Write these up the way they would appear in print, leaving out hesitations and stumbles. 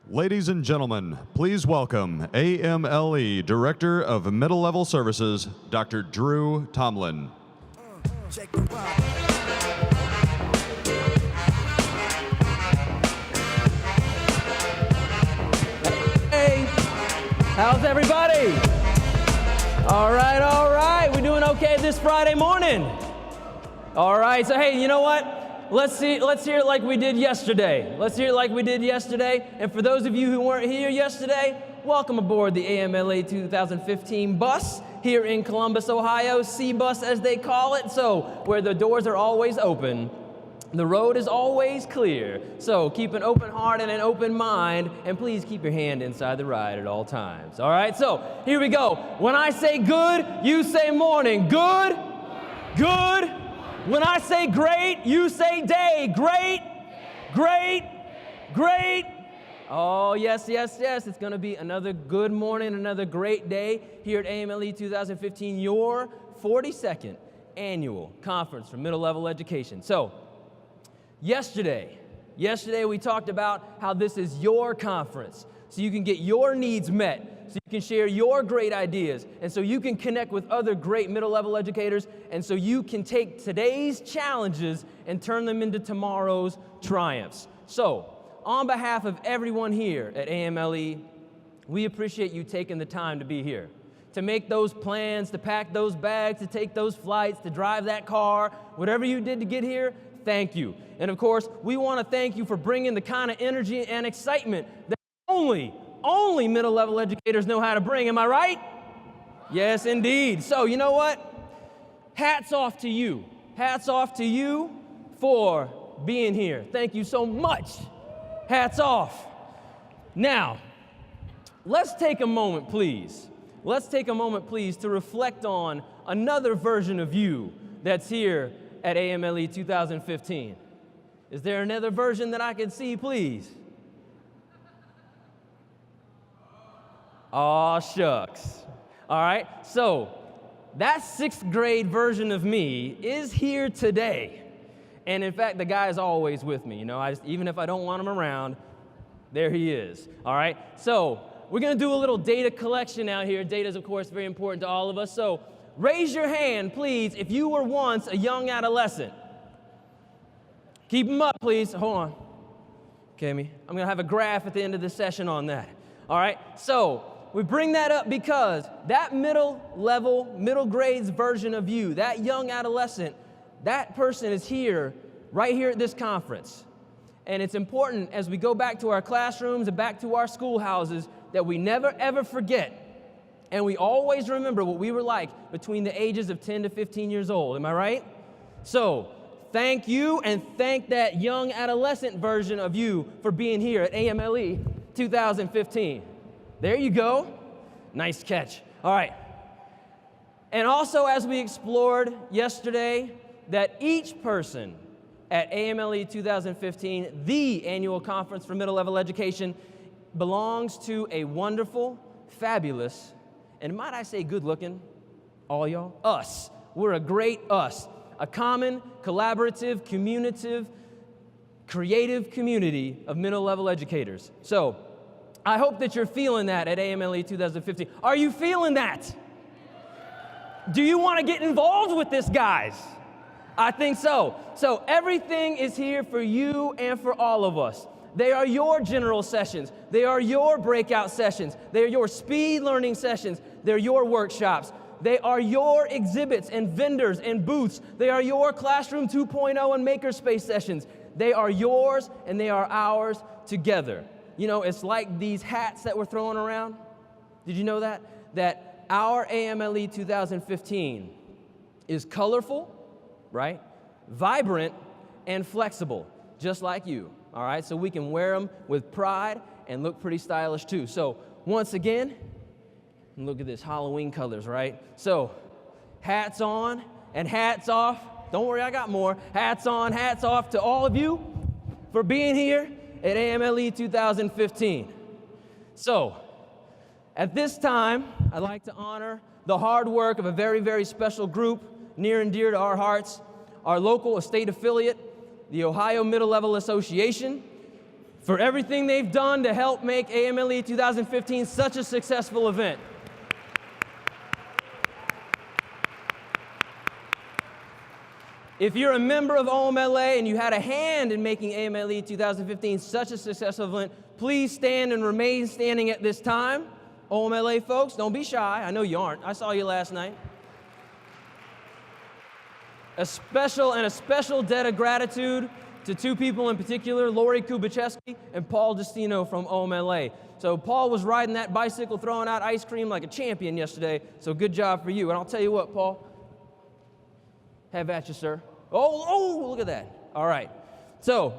Ladies and gentlemen, please welcome AMLE Director of Middle Level Services, Dr. Drew Tomlin. Hey, how's everybody? All right. We're doing okay this Friday morning. All right, so hey, you know what? Let's hear it like we did yesterday. And for those of you who weren't here yesterday, welcome aboard the AMLE 2015 bus here in Columbus, Ohio, C-Bus as they call it. So where the doors are always open, the road is always clear. So keep an open heart and an open mind, and please keep your hand inside the ride at all times. All right, so here we go. When I say good, you say morning. Good. When I say great, you say day. Great. Oh, yes. It's going to be another good morning, another great day here at AMLE 2015, your 42nd annual conference for middle level education. So, yesterday we talked about how this is your conference, so you can get your needs met, so you can share your great ideas, and so you can connect with other great middle-level educators, and so you can take today's challenges and turn them into tomorrow's triumphs. So, on behalf of everyone here at AMLE, we appreciate you taking the time to be here, to make those plans, to pack those bags, to take those flights, to drive that car, whatever you did to get here, thank you. And of course, we want to thank you for bringing the kind of energy and excitement that only middle-level educators know how to bring. Am I right? Yes, indeed. So, you know what? Hats off to you. Hats off to you for being here. Thank you so much. Hats off. Now, let's take a moment, please. To reflect on another version of you that's here at AMLE 2015. Is there another version that I can see, please? Aw, shucks. All right, so that 6th grade version of me is here today. And in fact, the guy is always with me. You know, even if I don't want him around, there he is. All right, so we're going to do a little data collection out here. Data is, of course, very important to all of us. So raise your hand, please, if you were once a young adolescent. Keep them up, please. Hold on. Okay, I'm going to have a graph at the end of the session on that. All right, so we bring that up because that middle grades version of you, that young adolescent, that person is here, right here at this conference. And it's important as we go back to our classrooms and back to our schoolhouses that we never ever forget, and we always remember what we were like between the ages of 10 to 15 years old. Am I right? So thank you, and thank that young adolescent version of you for being here at AMLE 2015. There you go. Nice catch. All right. And also, as we explored yesterday, that each person at AMLE 2015, the annual conference for middle level education, belongs to a wonderful, fabulous, and might I say good looking, all y'all, us. We're a great us, a common, collaborative, communicative, creative community of middle level educators. So, I hope that you're feeling that at AMLE 2015. Are you feeling that? Do you want to get involved with this, guys? I think so. So everything is here for you and for all of us. They are your general sessions. They are your breakout sessions. They are your speed learning sessions. They're your workshops. They are your exhibits and vendors and booths. They are your Classroom 2.0 and Makerspace sessions. They are yours and they are ours together. You know, it's like these hats that we're throwing around. Did you know that? That our AMLE 2015 is colorful, right? Vibrant and flexible, just like you. All right, so we can wear them with pride and look pretty stylish too. So once again, look at this, Halloween colors, right? So hats on and hats off. Don't worry, I got more. Hats on, hats off to all of you for being here at AMLE 2015. So, at this time, I'd like to honor the hard work of a very, very special group near and dear to our hearts, our local state affiliate, the Ohio Middle Level Association, for everything they've done to help make AMLE 2015 such a successful event. If you're a member of AMLE and you had a hand in making AMLE 2015 such a successful event, please stand and remain standing at this time. AMLE folks, don't be shy. I know you aren't. I saw you last night. A special debt of gratitude to two people in particular, Lori Kubacheski and Paul Destino from AMLE. So Paul was riding that bicycle, throwing out ice cream like a champion yesterday, so good job for you. And I'll tell you what, Paul, have at you, sir. Oh, look at that. All right. So,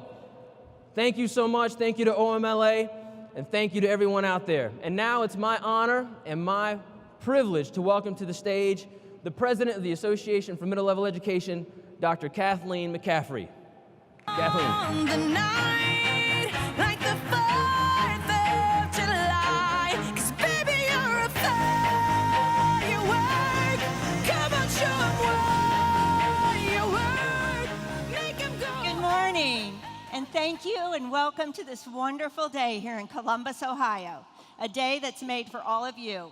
thank you so much. Thank you to AMLE, and thank you to everyone out there. And now it's my honor and my privilege to welcome to the stage the president of the Association for Middle Level Education, Dr. Kathleen Mccaffrey. Kathleen. On the night, like the 4th of July, 'cause baby, you're a firework. Come on, show 'em what you're worth. Make 'em go. Good morning, and thank you, and welcome to this wonderful day here in Columbus, Ohio, a day that's made for all of you.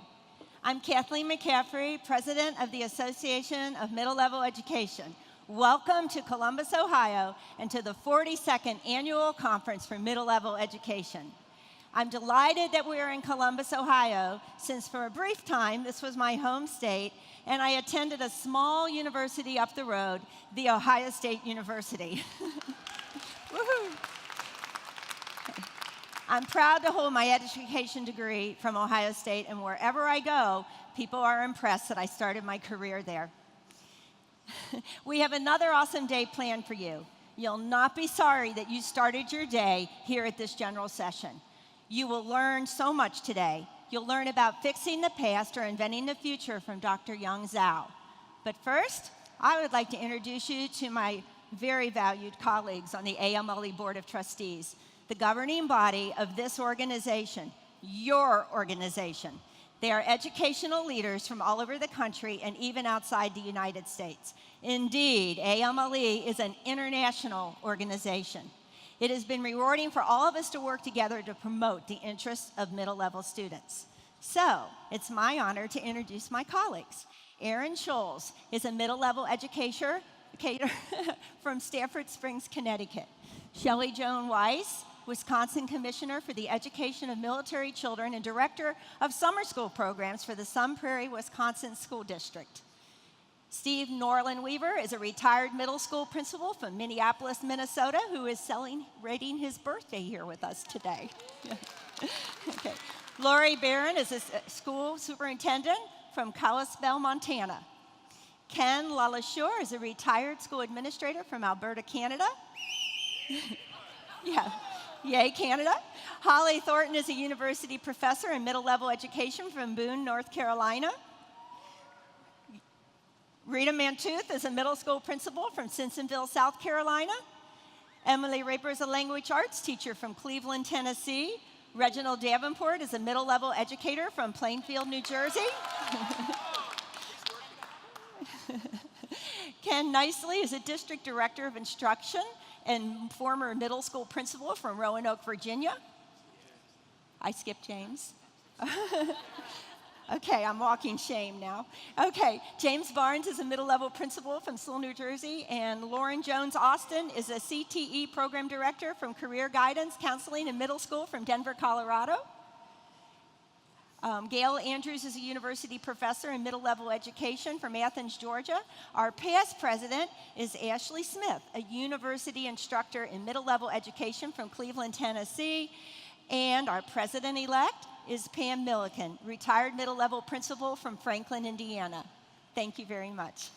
I'm Kathleen Mccaffrey, president of the Association of Middle Level Education. Welcome to Columbus, Ohio, and to the 42nd Annual Conference for Middle Level Education. I'm delighted that we are in Columbus, Ohio, since for a brief time this was my home state, and I attended a small university up the road, The Ohio State University. Woohoo! I'm proud to hold my education degree from Ohio State, and wherever I go, people are impressed that I started my career there. We have another awesome day planned for you. You'll not be sorry that you started your day here at this general session. You will learn so much today. You'll learn about fixing the past or inventing the future from Dr. Young Zhao. But first, I would like to introduce you to my very valued colleagues on the AMLE Board of Trustees, the governing body of this organization, your organization. They are educational leaders from all over the country and even outside the United States. Indeed, AMLE is an international organization. It has been rewarding for all of us to work together to promote the interests of middle-level students. So, it's my honor to introduce my colleagues. Erin Scholes is a middle-level educator from Stafford Springs, Connecticut. Shelley Joan Weiss, Wisconsin Commissioner for the Education of Military Children and Director of Summer School Programs for the Sun Prairie, Wisconsin School District. Steve Norland Weaver is a retired middle school principal from Minneapolis, Minnesota, who is celebrating his birthday here with us today. Okay. Lori Barron is a school superintendent from Kalispell, Montana. Ken Lalashore is a retired school administrator from Alberta, Canada. Yeah. Yay, Canada. Holly Thornton is a university professor in middle level education from Boone, North Carolina. Rita Mantooth is a middle school principal from Simpsonville, South Carolina. Emily Raper is a language arts teacher from Cleveland, Tennessee. Reginald Davenport is a middle level educator from Plainfield, New Jersey. Ken Nicely is a district director of instruction and former middle school principal from Roanoke, Virginia. I skipped James. Okay, I'm walking shame now. Okay, James Barnes is a middle level principal from Seoul, New Jersey, and Lauren Jones Austin is a CTE program director from Career Guidance Counseling in Middle School from Denver, Colorado. Gail Andrews is a university professor in middle level education from Athens, Georgia. Our past president is Ashley Smith, a university instructor in middle level education from Cleveland, Tennessee. And our president-elect is Pam Milliken, retired middle level principal from Franklin, Indiana. Thank you very much.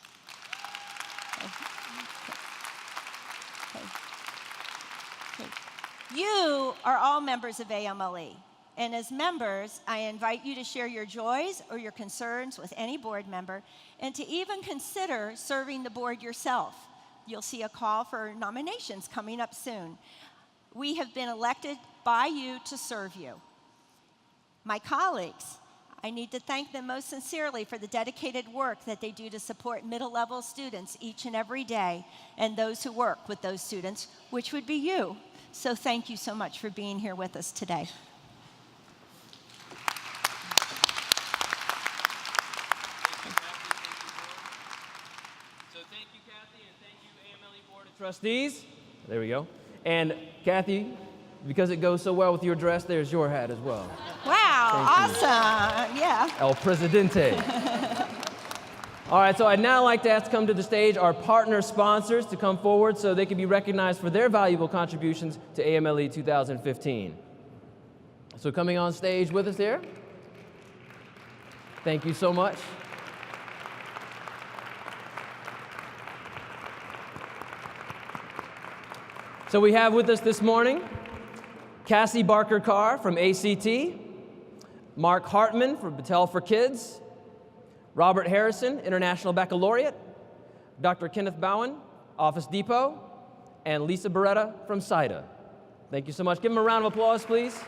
Okay. You are all members of AMLE. And as members, I invite you to share your joys or your concerns with any board member and to even consider serving the board yourself. You'll see a call for nominations coming up soon. We have been elected by you to serve you. My colleagues, I need to thank them most sincerely for the dedicated work that they do to support middle-level students each and every day, and those who work with those students, which would be you. So thank you so much for being here with us today. So thank you, Kathy, and thank you, AMLE Board of Trustees. There we go. And Kathy, because it goes so well with your dress, there's your hat as well. Wow, awesome. Yeah. El Presidente. All right, so I'd now like to ask to come to the stage our partner sponsors to come forward so they can be recognized for their valuable contributions to AMLE 2015. So coming on stage with us here. Thank you so much. So we have with us this morning Cassie Barker Carr from ACT, Mark Hartman from Battelle for Kids, Robert Harrison, International Baccalaureate, Dr. Kenneth Bowen, Office Depot, and Lisa Beretta from SIDA. Thank you so much. Give them a round of applause, please.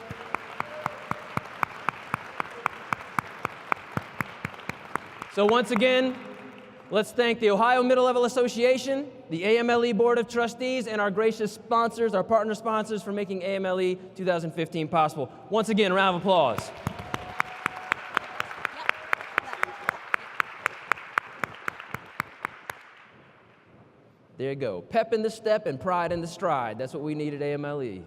So once again, let's thank the Ohio Middle Level Association, the AMLE Board of Trustees, and our gracious sponsors, our partner sponsors, for making AMLE 2015 possible. Once again, a round of applause. There you go. Pep in the step and pride in the stride. That's what we need at AMLE.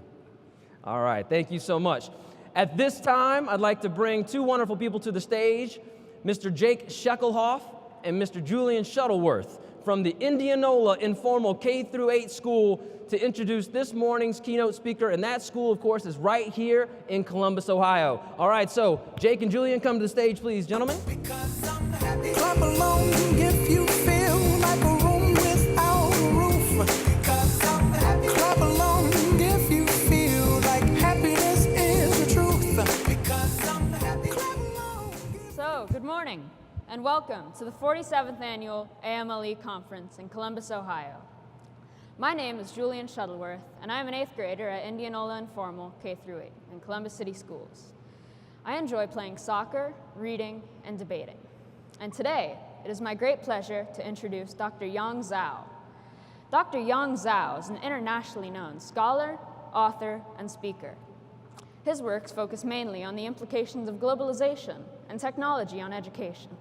All right, thank you so much. At this time, I'd like to bring two wonderful people to the stage, Mr. Jake Sheckelhoff and Mr. Julian Shuttleworth from the Indianola Informal K-8 School to introduce this morning's keynote speaker, and that school, of course, is right here in Columbus, Ohio. All right, so Jake and Julian, come to the stage, please, gentlemen. Clap along if you feel like a room without a roof. Clap along if you feel like happiness is the truth. Clap along. So, good morning, and welcome to the 47th Annual AMLE Conference in Columbus, Ohio. My name is Julian Shuttleworth, and I'm an 8th grader at Indianola Informal K-8 in Columbus City Schools. I enjoy playing soccer, reading, and debating. And today, it is my great pleasure to introduce Dr. Yang Zhao. Dr. Yang Zhao is an internationally known scholar, author, and speaker. His works focus mainly on the implications of globalization and technology on education.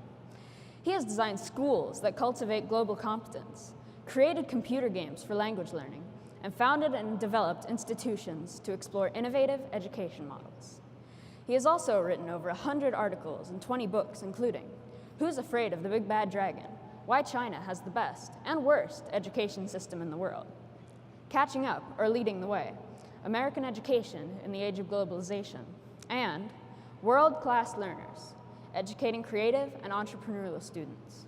He has designed schools that cultivate global competence, created computer games for language learning, and founded and developed institutions to explore innovative education models. He has also written over 100 articles and 20 books, including Who's Afraid of the Big Bad Dragon? Why China Has the Best and Worst Education System in the World, Catching Up or Leading the Way, American Education in the Age of Globalization, and World-Class Learners, Educating Creative and Entrepreneurial Students.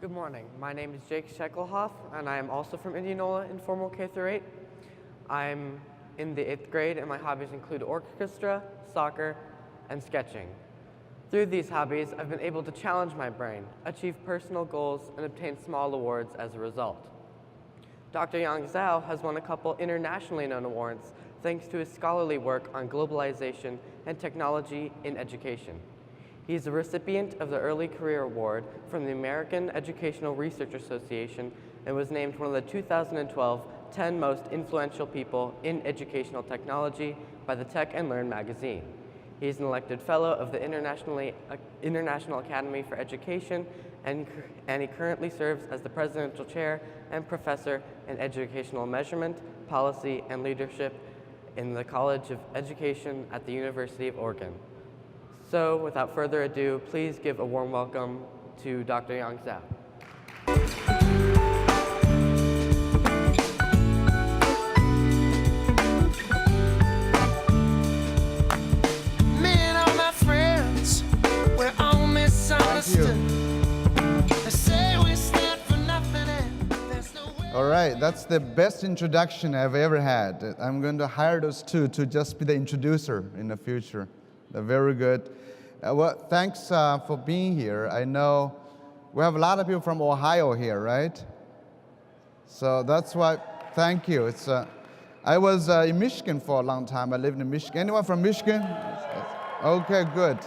Good morning. My name is Jake Sheckelhoff, and I am also from Indianola Informal K-8. I'm in the 8th grade, and my hobbies include orchestra, soccer, and sketching. Through these hobbies, I've been able to challenge my brain, achieve personal goals, and obtain small awards as a result. Dr. Yang Zhao has won a couple internationally known awards thanks to his scholarly work on globalization and technology in education. He is a recipient of the Early Career Award from the American Educational Research Association and was named one of the 2012 10 most influential people in educational technology by the Tech and Learn magazine. He is an elected fellow of the International Academy for Education, and he currently serves as the presidential chair and professor in educational measurement, policy, and leadership in the College of Education at the University of Oregon. So, without further ado, please give a warm welcome to Dr. Yang Zhao. Me and all my friends, we're all misunderstood. They say we stand for nothing and there's no way. All right, that's the best introduction I've ever had. I'm going to hire those two to just be the introducer in the future. They're very good. Well, thanks for being here. I know we have a lot of people from Ohio here, right? So that's why, thank you. I was in Michigan for a long time. I lived in Michigan. Anyone from Michigan? Okay, good.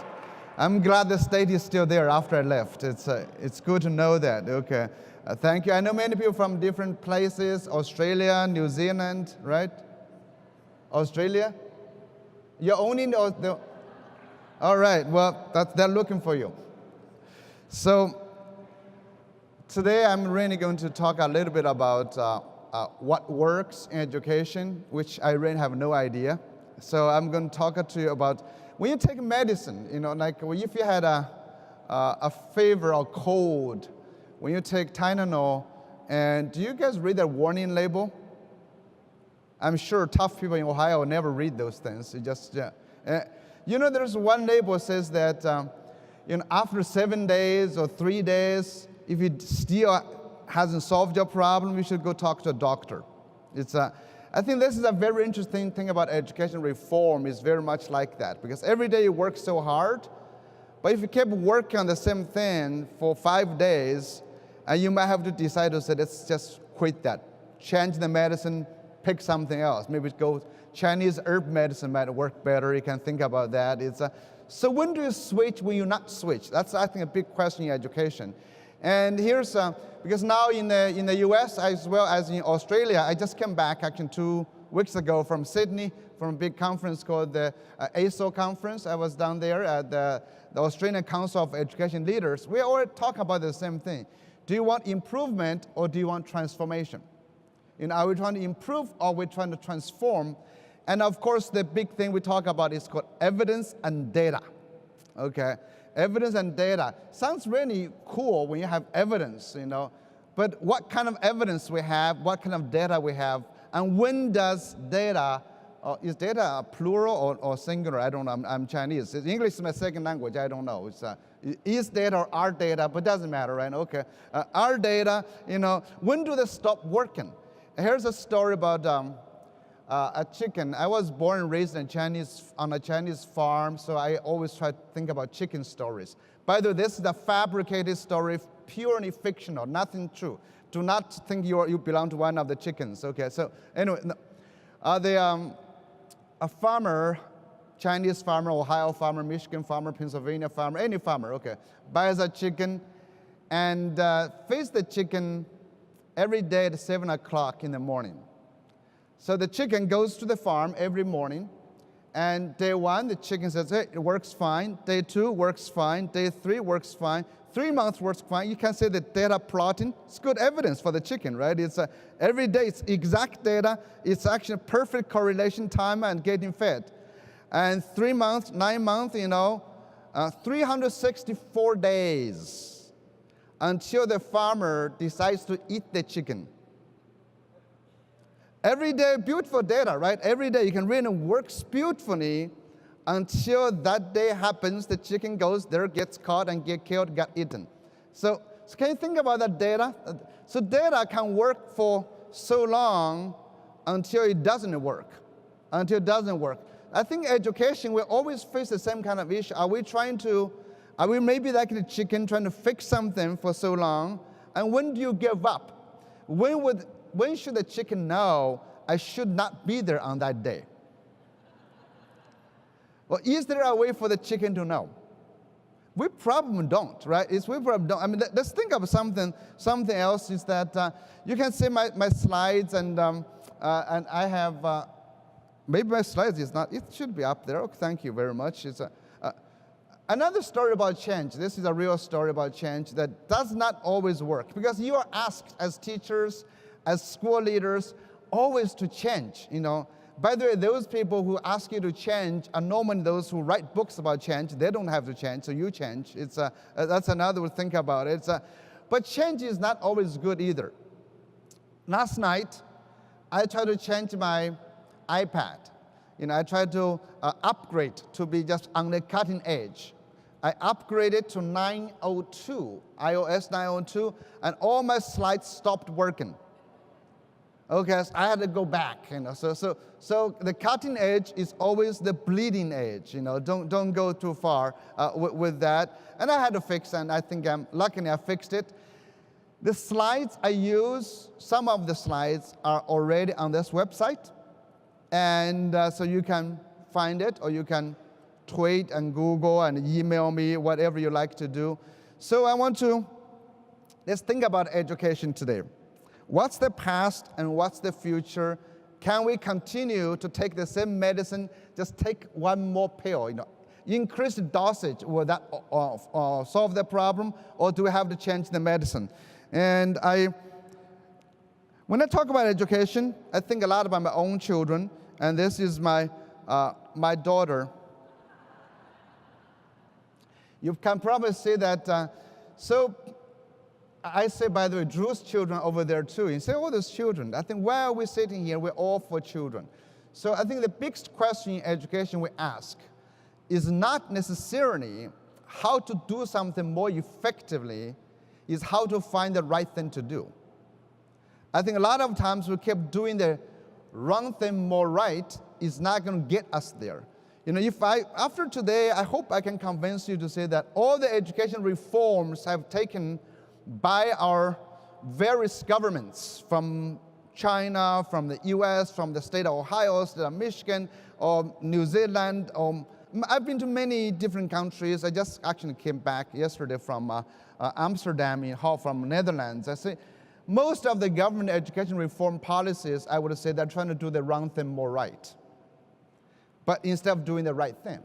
I'm glad the state is still there after I left. It's good to know that. Okay, thank you. I know many people from different places, Australia, New Zealand, right? Australia? You're only in the all right, well, they're looking for you. So today I'm really going to talk a little bit about what works in education, which I really have no idea. So I'm going to talk to you about when you take medicine, like if you had a fever or cold, when you take Tylenol, and do you guys read the warning label? I'm sure tough people in Ohio will never read those things. You just, there's one label that says that, after 7 days or 3 days, if it still hasn't solved your problem, you should go talk to a doctor. I think this is a very interesting thing about education reform. Is very much like that, because every day you work so hard, but if you keep working on the same thing for 5 days, you might have to decide to say, let's just quit that, change the medicine, pick something else. Maybe go Chinese herb medicine might work better. You can think about that. So when do you switch, when you not switch? That's, I think, a big question in education. And here's, because now in the US as well as in Australia, I just came back actually 2 weeks ago from Sydney, from a big conference called the ASO conference. I was down there at the Australian Council of Education Leaders. We all talk about the same thing. Do you want improvement or do you want transformation? Are we trying to improve or are we trying to transform? And of course, the big thing we talk about is called evidence and data. Okay, evidence and data. Sounds really cool when you have evidence, but what kind of evidence we have, what kind of data we have, and when does data, is data plural or singular? I don't know, I'm Chinese. English is my second language, I don't know. Is data or our data, but it doesn't matter, right? Okay, our data, when do they stop working? Here's a story about a chicken. I was born and raised on a Chinese farm, so I always try to think about chicken stories. By the way, this is a fabricated story, purely fictional, nothing true. Do not think you belong to one of the chickens. Okay, so anyway, a farmer, Chinese farmer, Ohio farmer, Michigan farmer, Pennsylvania farmer, any farmer, okay, buys a chicken and feeds the chicken every day at 7 o'clock in the morning. So the chicken goes to the farm every morning, and day 1, the chicken says, hey, it works fine. Day 2 works fine. Day 3 works fine. 3 months works fine. You can say the data plotting. It's good evidence for the chicken, right? It's every day, it's exact data. It's actually perfect correlation time and getting fed. And 3 months, 9 months, 364 days until the farmer decides to eat the chicken. Every day, beautiful data, right? Every day you can really works beautifully until that day happens, the chicken goes there, gets caught and get killed, got eaten. So can you think about that data? So data can work for so long until it doesn't work, I think education will always face the same kind of issue. Are we maybe like the chicken trying to fix something for so long? And when do you give up? When should the chicken know I should not be there on that day? Well, is there a way for the chicken to know? We probably don't, right? We probably don't. I mean, let's think of something else. Is that you can see my slides, and I have maybe my slides is not. It should be up there. Okay, thank you very much. It's another story about change. This is a real story about change that does not always work, because you are asked as teachers, as school leaders, always to change. By the way, those people who ask you to change are normally those who write books about change. They don't have to change, so you change. That's another way to think about it. But change is not always good either. Last night, I tried to change my iPad. I tried to upgrade to be just on the cutting edge. I upgraded to 902, iOS 902, and all my slides stopped working. Okay, so I had to go back, So the cutting edge is always the bleeding edge, Don't go too far with that. And I had to fix, and I think luckily I fixed it. The slides I use, some of the slides are already on this website, and so you can find it, or you can tweet and Google and email me, whatever you like to do. So let's think about education today. What's the past and what's the future? can we continue to take the same medicine, just take one more pill, increase the dosage, will that solve the problem, or do we have to change the medicine? And when I talk about education, I think a lot about my own children, and this is my daughter. You can probably see that, so I say, by the way, Drew's children over there too. You say, oh, those children. I think why are we sitting here? We're all for children. So I think the biggest question in education we ask is not necessarily how to do something more effectively, is how to find the right thing to do. I think a lot of times we keep doing the wrong thing more right is not going to get us there. After today, I hope I can convince you to say that all the education reforms have taken by our various governments, from China, from the US, from the state of Ohio, state of Michigan, or New Zealand. I've been to many different countries. I just actually came back yesterday from Amsterdam, from Netherlands. I say most of the government education reform policies, I would say they're trying to do the wrong thing more right, but instead of doing the right thing.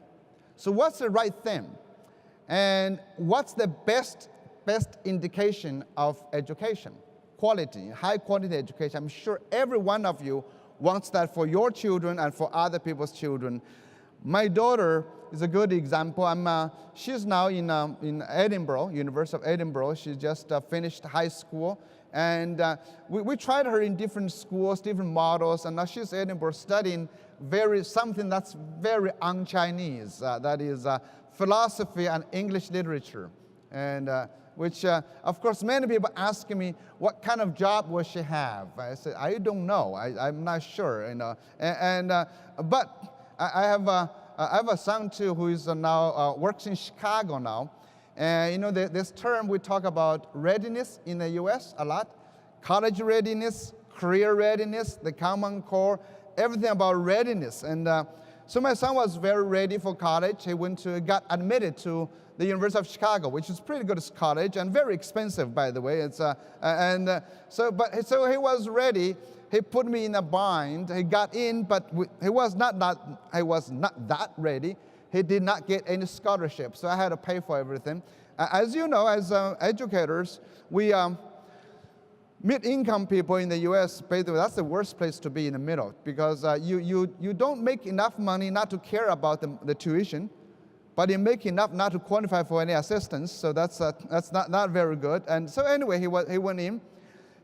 So what's the right thing? And what's the best indication of education? Quality, high quality education. I'm sure every one of you wants that for your children and for other people's children. My daughter is a good example. She's now in Edinburgh, University of Edinburgh. She just finished high school. And we tried her in different schools, different models, and now she's in Edinburgh studying something that's very un-Chinese, that is philosophy and English literature. And which, of course, many people ask me, what kind of job will she have? I said, I don't know. I'm not sure. But I have a son too who is now works in Chicago now. And this term we talk about readiness in the U.S. a lot, college readiness, career readiness, the Common Core, everything about readiness. And so my son was very ready for college. He got admitted to the University of Chicago, which is pretty good college and very expensive, by the way. So he was ready. He put me in a bind. He got in, but he was not that ready. He did not get any scholarship, so I had to pay for everything. As you know, as educators, we mid-income people in the U.S., basically, that's the worst place to be in the middle, because you don't make enough money not to care about the tuition, but you make enough not to qualify for any assistance, so that's not very good. And so anyway, he went in.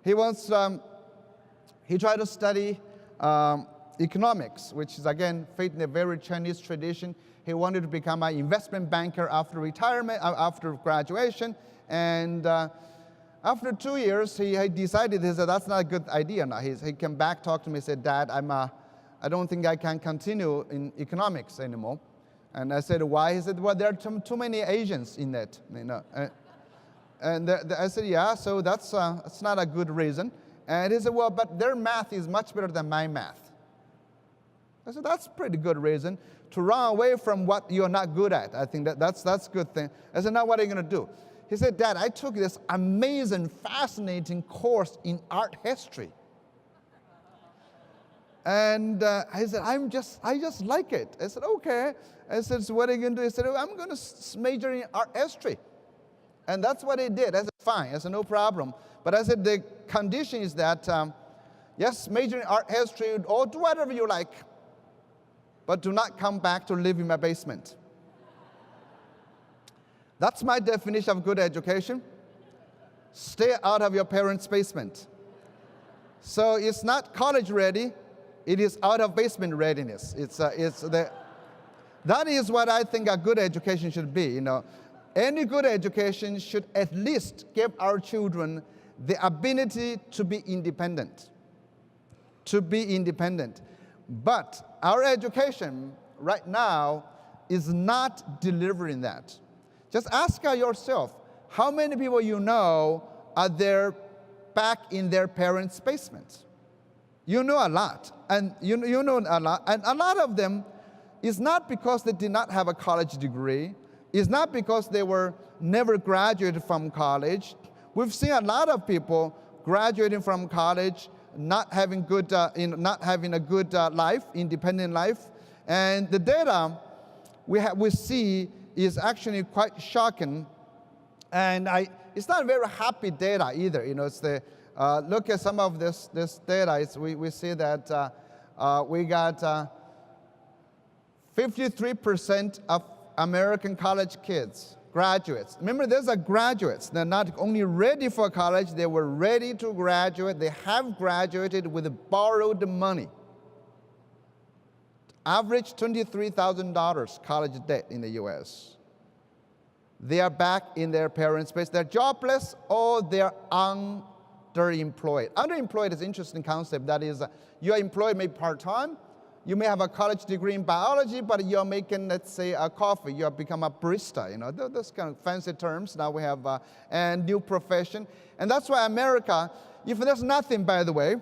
He tried to study economics, which is, again, fit in a very Chinese tradition. He wanted to become an investment banker after retirement, after graduation. And after 2 years, he decided, he said, that's not a good idea now. He came back, talked to me, said, Dad, I don't think I can continue in economics anymore. And I said, why? He said, well, there are too many Asians in it. And I said, yeah, so that's not a good reason. And he said, well, but their math is much better than my math. I said, that's a pretty good reason to run away from what you're not good at. I think that's a good thing. I said, now what are you going to do? He said, Dad, I took this amazing, fascinating course in art history. And I said, I just like it. I said, okay. I said, so what are you going to do? He said, I'm going to major in art history. And that's what he did. I said, fine. I said, no problem. But I said, the condition is that, yes, major in art history, or do whatever you like, but do not come back to live in my basement. That's my definition of good education. Stay out of your parents' basement. So it's not college ready, it is out of basement readiness. That is what I think a good education should be. Any good education should at least give our children the ability to be independent. But our education right now is not delivering that. Just ask yourself, how many people you know are there back in their parents' basements? You know a lot, and you know a lot, and a lot of them is not because they did not have a college degree. It's not because they were never graduated from college. We've seen a lot of people graduating from college, not having not having a good life, independent life. And the data we see is actually quite shocking. And it's not very happy data either. It's the look at some of this data. We see that we got 53% of American college kids, graduates. Remember, these are graduates. They're not only ready for college, they were ready to graduate. They have graduated with borrowed money. Average $23,000 college debt in the US. They are back in their parents' place. They're jobless or they're underemployed. Underemployed is an interesting concept. That is, you're employed maybe part-time. You may have a college degree in biology, but you're making, let's say, a coffee. You have become a barista. Those kind of fancy terms. Now we have a new profession. And that's why America, if there's nothing, by the way,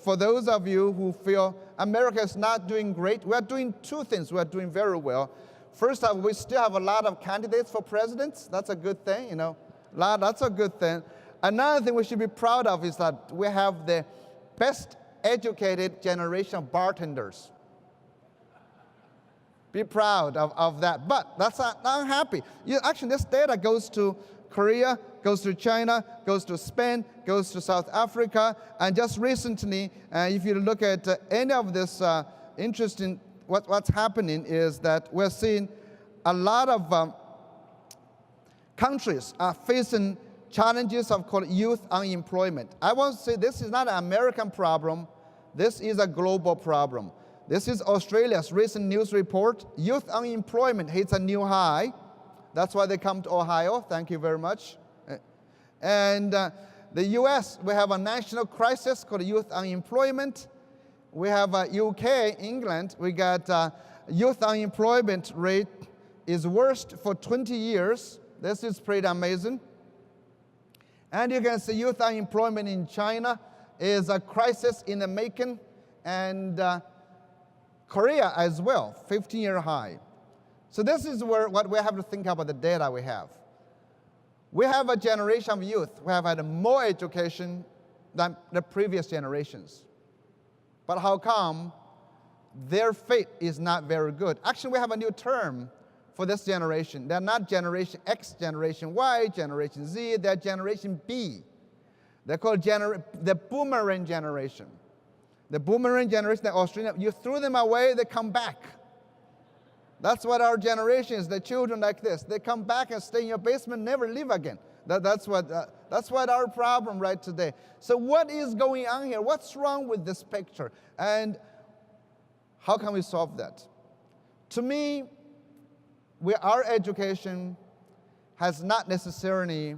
for those of you who feel America is not doing great, we are doing two things we are doing very well. First off, we still have a lot of candidates for presidents. That's a good thing, That's a good thing. Another thing we should be proud of is that we have the best educated generation of bartenders. Be proud of that. But that's not happy. Actually, this data goes to Korea, goes to China, goes to Spain, goes to South Africa. And just recently, if you look at any of this interesting, what's happening is that we're seeing a lot of countries are facing challenges of called youth unemployment. I want to say this is not an American problem. This is a global problem. This is Australia's recent news report. Youth unemployment hits a new high. That's why they come to Ohio. Thank you very much. And the US, we have a national crisis called youth unemployment. We have UK, England, we got youth unemployment rate is worst for 20 years. This is pretty amazing. And you can see youth unemployment in China is a crisis in the making. And Korea as well, 15-year high. So this is what we have to think about the data we have. We have a generation of youth who have had more education than the previous generations. But how come their fate is not very good? Actually, we have a new term for this generation. They're not Generation X, Generation Y, Generation Z, they're Generation B. They're called the boomerang generation. The boomerang generation, the Australian, you threw them away, they come back. That's what our generation is, the children like this. They come back and stay in your basement, never leave again. That's what our problem right today. So what is going on here? What's wrong with this picture? And how can we solve that? To me, our education has not necessarily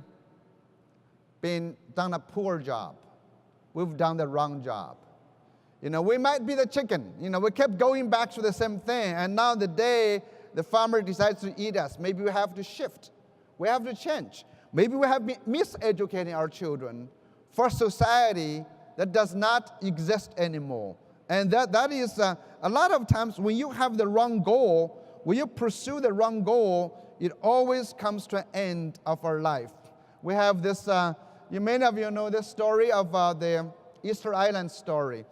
been done a poor job. We've done the wrong job. We might be the chicken. We kept going back to the same thing. And now the day the farmer decides to eat us, maybe we have to shift. We have to change. Maybe we have been miseducating our children for society that does not exist anymore. And that is a lot of times when you have the wrong goal, when you pursue the wrong goal, it always comes to an end of our life. We have this, many of you know this story of the Easter Island story.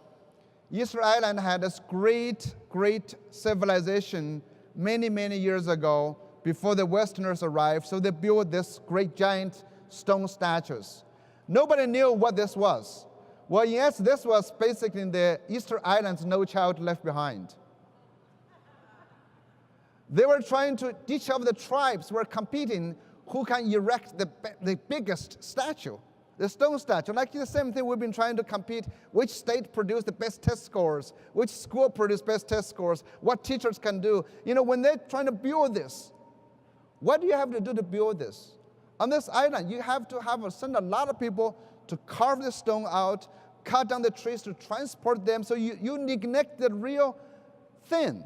Easter Island had this great, great civilization many, many years ago before the Westerners arrived. So they built this great giant stone statues. Nobody knew what this was. Well, yes, this was basically the Easter Island's No Child Left Behind. They were trying to, each of the tribes were competing who can erect the biggest statue. The stone statue, like the same thing we've been trying to compete, which state produced the best test scores, which school produced best test scores, what teachers can do. When they're trying to build this, what do you have to do to build this? On this island, you have to send a lot of people to carve the stone out, cut down the trees to transport them, so you neglect the real thing.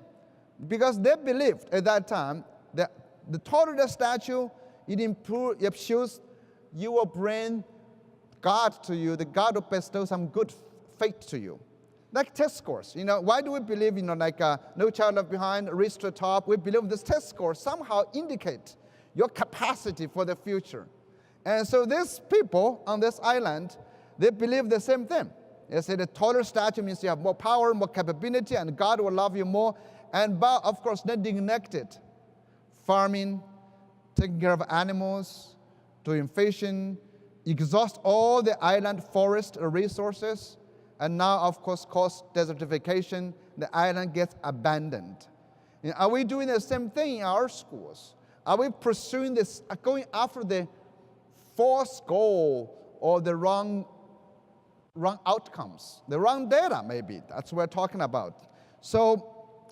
Because they believed at that time that the taller the statue, it shows you will bring God to you, the God will bestow some good fate to you. Like test scores. Why do we believe, No Child Left Behind, Race to the Top? We believe this test score somehow indicate your capacity for the future. And so these people on this island, they believe the same thing. They say the taller stature means you have more power, more capability, and God will love you more. And but of course, they neglected farming, taking care of animals, doing fishing, exhaust all the island forest resources, and now, of course, cause desertification. The island gets abandoned. Are we doing the same thing in our schools? Are we pursuing this, going after the false goal or the wrong outcomes, the wrong data maybe? That's what we're talking about. So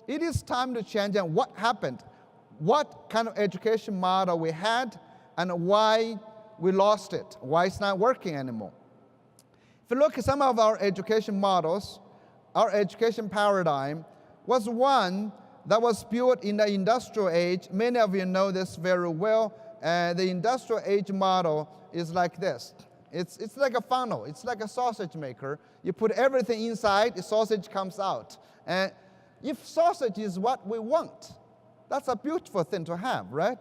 it is time to change. And what happened? What kind of education model we had and why we lost it, why it's not working anymore. If you look at some of our education models, our education paradigm was one that was built in the industrial age. Many of you know this very well. The industrial age model is like this. It's like a funnel. It's like a sausage maker. You put everything inside, the sausage comes out. And if sausage is what we want, that's a beautiful thing to have, right?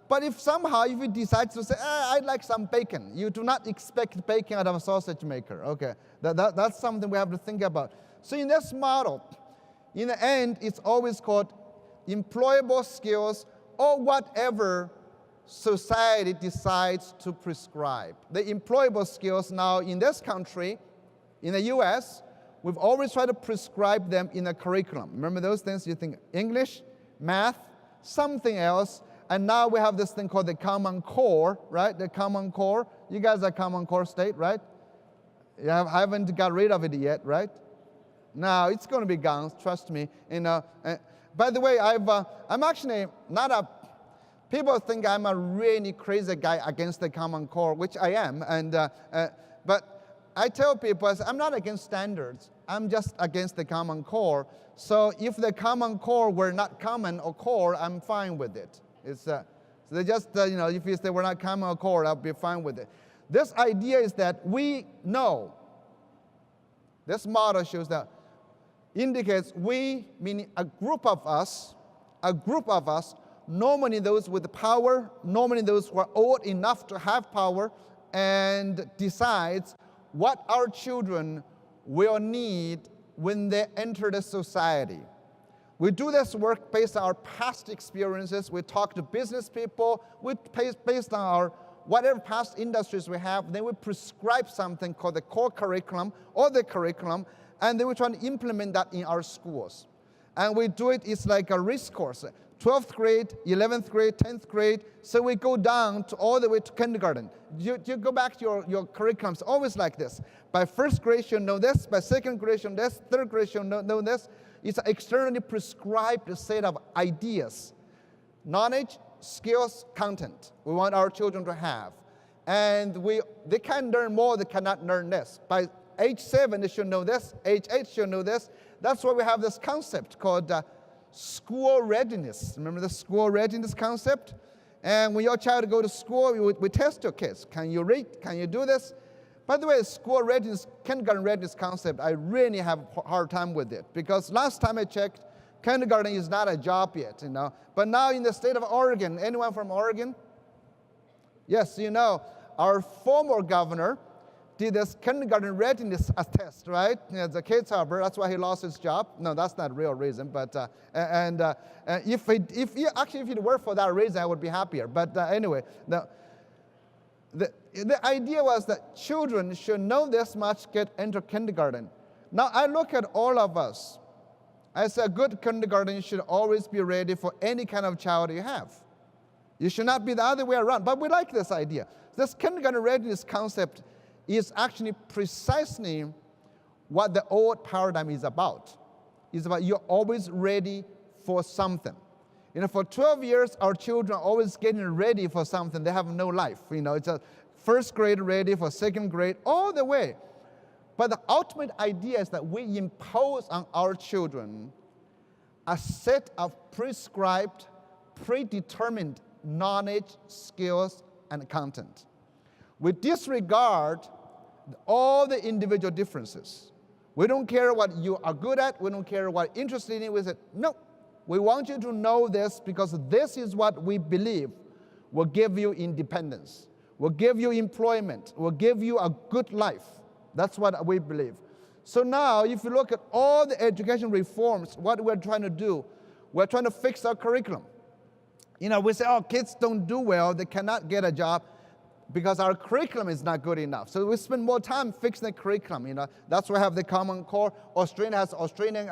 But if somehow you decide to say, I'd like some bacon, you do not expect bacon out of a sausage maker. Okay, that's something we have to think about. So in this model, in the end, it's always called employable skills or whatever society decides to prescribe. The employable skills now in this country, in the US, we've always tried to prescribe them in a curriculum. Remember those things? You think English, math, something else, and now we have this thing called the Common Core, right? The Common Core. You guys are Common Core state, right? You haven't got rid of it yet, right? No, it's going to be gone, trust me. By the way, I'm actually not people think I'm a really crazy guy against the Common Core, which I am, but I tell people, I'm not against standards. I'm just against the Common Core. So if the Common Core were not common or core, I'm fine with it. So they just, if you say we're not common or core, I'll be fine with it. This idea is that we know, this model shows that, indicates we, meaning a group of us, normally those with power, normally those who are old enough to have power, and decides what our children will need when they enter the society. We do this work based on our past experiences. We talk to business people. Based on our whatever past industries we have, then we prescribe something called the core curriculum or the curriculum, and then we try to implement that in our schools. And we do it, it's like a risk course. 12th grade, 11th grade, 10th grade, so we go down to all the way to kindergarten. You go back to your curriculums, always like this. By first grade, you know this. By second grade, you know this. Third grade, you know this. It's an externally prescribed set of ideas, knowledge, skills, content we want our children to have. And they can learn more, they cannot learn less. By age 7, they should know this. Age 8 should know this. That's why we have this concept called school readiness. Remember the school readiness concept? And when your child go to school, we test your kids. Can you read? Can you do this? By the way, school readiness, kindergarten readiness concept, I really have a hard time with it. Because last time I checked, kindergarten is not a job yet, But now in the state of Oregon, anyone from Oregon? Yes, our former governor did this kindergarten readiness test, right? The kids harbor, that's why he lost his job. No, that's not real reason, but if it were for that reason, I would be happier. But anyway, the idea was that children should know this much, enter kindergarten. Now I look at all of us. I say a good kindergarten should always be ready for any kind of child you have. You should not be the other way around. But we like this idea. This kindergarten readiness concept is actually precisely what the old paradigm is about. It's about you're always ready for something. For 12 years, our children are always getting ready for something. They have no life. It's a first grade ready for second grade, all the way. But the ultimate idea is that we impose on our children a set of prescribed, predetermined knowledge, skills, and content. We disregard all the individual differences. We don't care what you are good at. We don't care what you're interested in. We say, no, we want you to know this because this is what we believe will give you independence, will give you employment, will give you a good life. That's what we believe. So now, if you look at all the education reforms, what we're trying to do, we're trying to fix our curriculum. We say, oh, kids don't do well, they cannot get a job because our curriculum is not good enough. So we spend more time fixing the curriculum. That's why we have the Common Core. Australia has Australian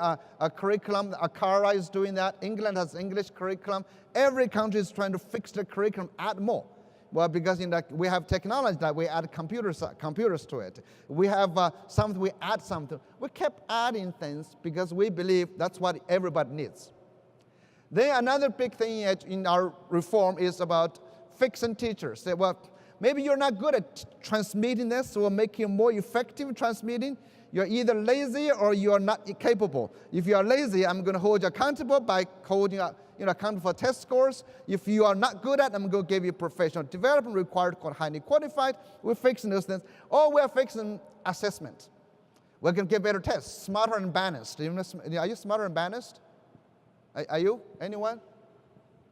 curriculum. Akara is doing that. England has English curriculum. Every country is trying to fix the curriculum, add more. Well, because we have technology that we add computers to it. We have something, we add something. We kept adding things because we believe that's what everybody needs. Then another big thing in our reform is about fixing teachers. Say, well, maybe you're not good at transmitting this, so we'll make you more effective transmitting. You're either lazy or you're not capable. If you are lazy, I'm going to hold you accountable by holding accountable for test scores. If you are not good at it, I'm going to give you professional development required, called highly qualified. We're fixing those things. Or we're fixing assessment. We're going to get better tests, smarter and balanced. Are you smarter and balanced? Are you? Anyone?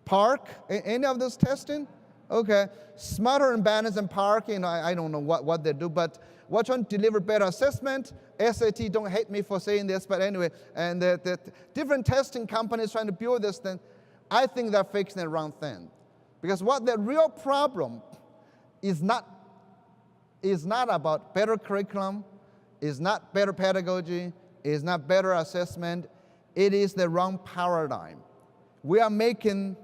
Park? Any of those testing? Okay. Smarter and balanced and Park, I don't know what they do, but we're trying to deliver better assessment. SAT, don't hate me for saying this, but anyway, and the different testing companies trying to build this thing, I think they're fixing the wrong thing. Because what the real problem is not about better curriculum, is not better pedagogy, is not better assessment. It is the wrong paradigm. We are making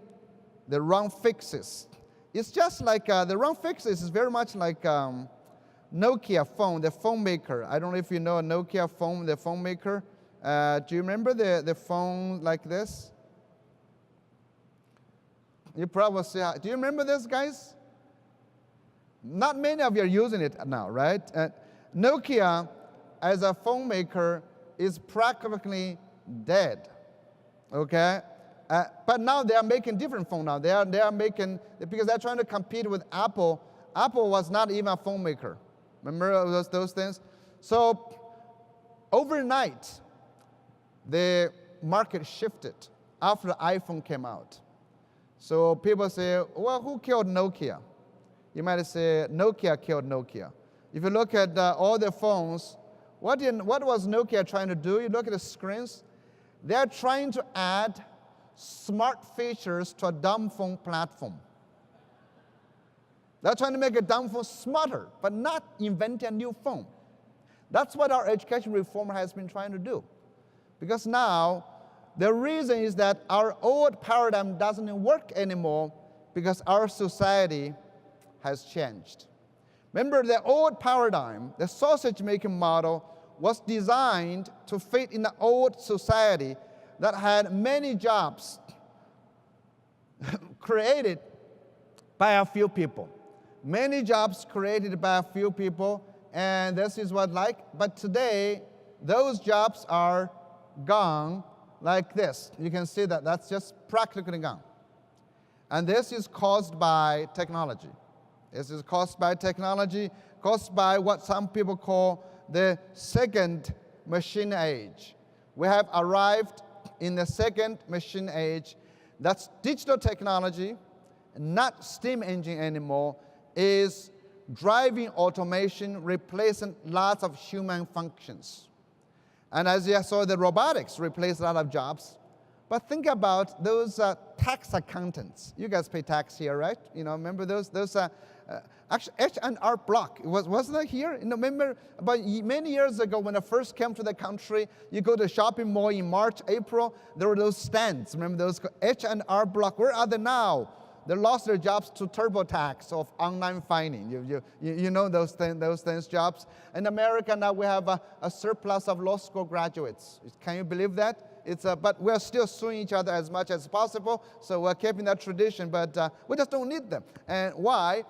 the wrong fixes. It's just like the wrong fixes is very much like Nokia phone, the phone maker. I don't know if you know a Nokia phone, the phone maker. Do you remember the phone like this? You probably say, do you remember this, guys? Not many of you are using it now, right? Nokia, as a phone maker, is practically dead, okay? But now they are making different phone now. They are making, because they're trying to compete with Apple. Apple was not even a phone maker. Remember those things? So overnight, the market shifted after the iPhone came out. So people say, well, who killed Nokia? You might say, Nokia killed Nokia. If you look at all the phones, what was Nokia trying to do? You look at the screens. They're trying to add smart features to a dumb phone platform. They're trying to make a dumb phone smarter, but not invent a new phone. That's what our education reform has been trying to do. Because now, the reason is that our old paradigm doesn't work anymore because our society has changed. Remember, the old paradigm, the sausage-making model, was designed to fit in the old society that had many jobs created by a few people. Many jobs created by a few people, and this is what like. But today, those jobs are gone like this. You can see that that's just practically gone. And this is caused by technology. This is caused by technology, caused by what some people call the second machine age. We have arrived in the second machine age. That's digital technology, not steam engine anymore, is driving automation, replacing lots of human functions. And as you saw, the robotics replace a lot of jobs. But think about those tax accountants. You guys pay tax here, right? Remember those actually H&R Block, wasn't that here? Remember about many years ago when I first came to the country, you go to a shopping mall in March, April, there were those stands. Remember those H&R Block? Where are they now? They lost their jobs to TurboTax of online filing. You know those things jobs. In America now we have a surplus of law school graduates. Can you believe that? But we're still suing each other as much as possible, so we're keeping that tradition, but we just don't need them. And why?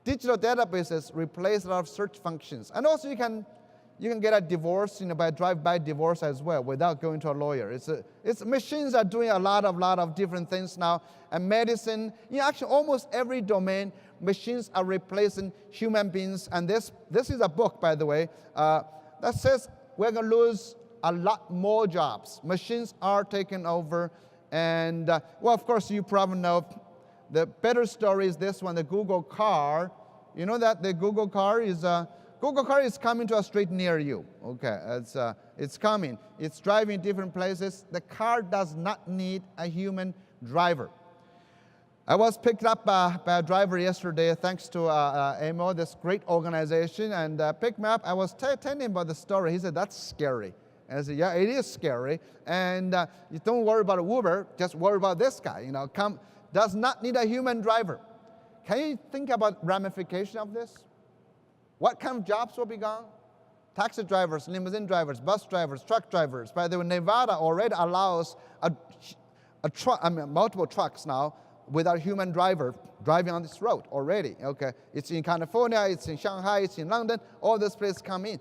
Digital databases replace a lot of search functions. And also you can get a divorce, by drive-by divorce as well without going to a lawyer. It's machines are doing a lot of different things now. And medicine, actually almost every domain, machines are replacing human beings. And this is a book, by the way, that says we're going to lose a lot more jobs. Machines are taking over. And, well, of course, you probably know the better story is this one, the Google car. You know that the Google car is Google car is coming to a street near you. Okay, it's coming. It's driving different places. The car does not need a human driver. I was picked up by a driver yesterday, thanks to AMLE, this great organization, and picked me up. I was telling him about the story. He said, that's scary. And I said, yeah, it is scary. And you don't worry about Uber, just worry about this guy. You know, does not need a human driver. Can you think about ramification of this? What kind of jobs will be gone? Taxi drivers, limousine drivers, bus drivers, truck drivers. By the way, Nevada already allows multiple trucks now without a human driver driving on this road already. Okay, it's in California, it's in Shanghai, it's in London. All those places come in.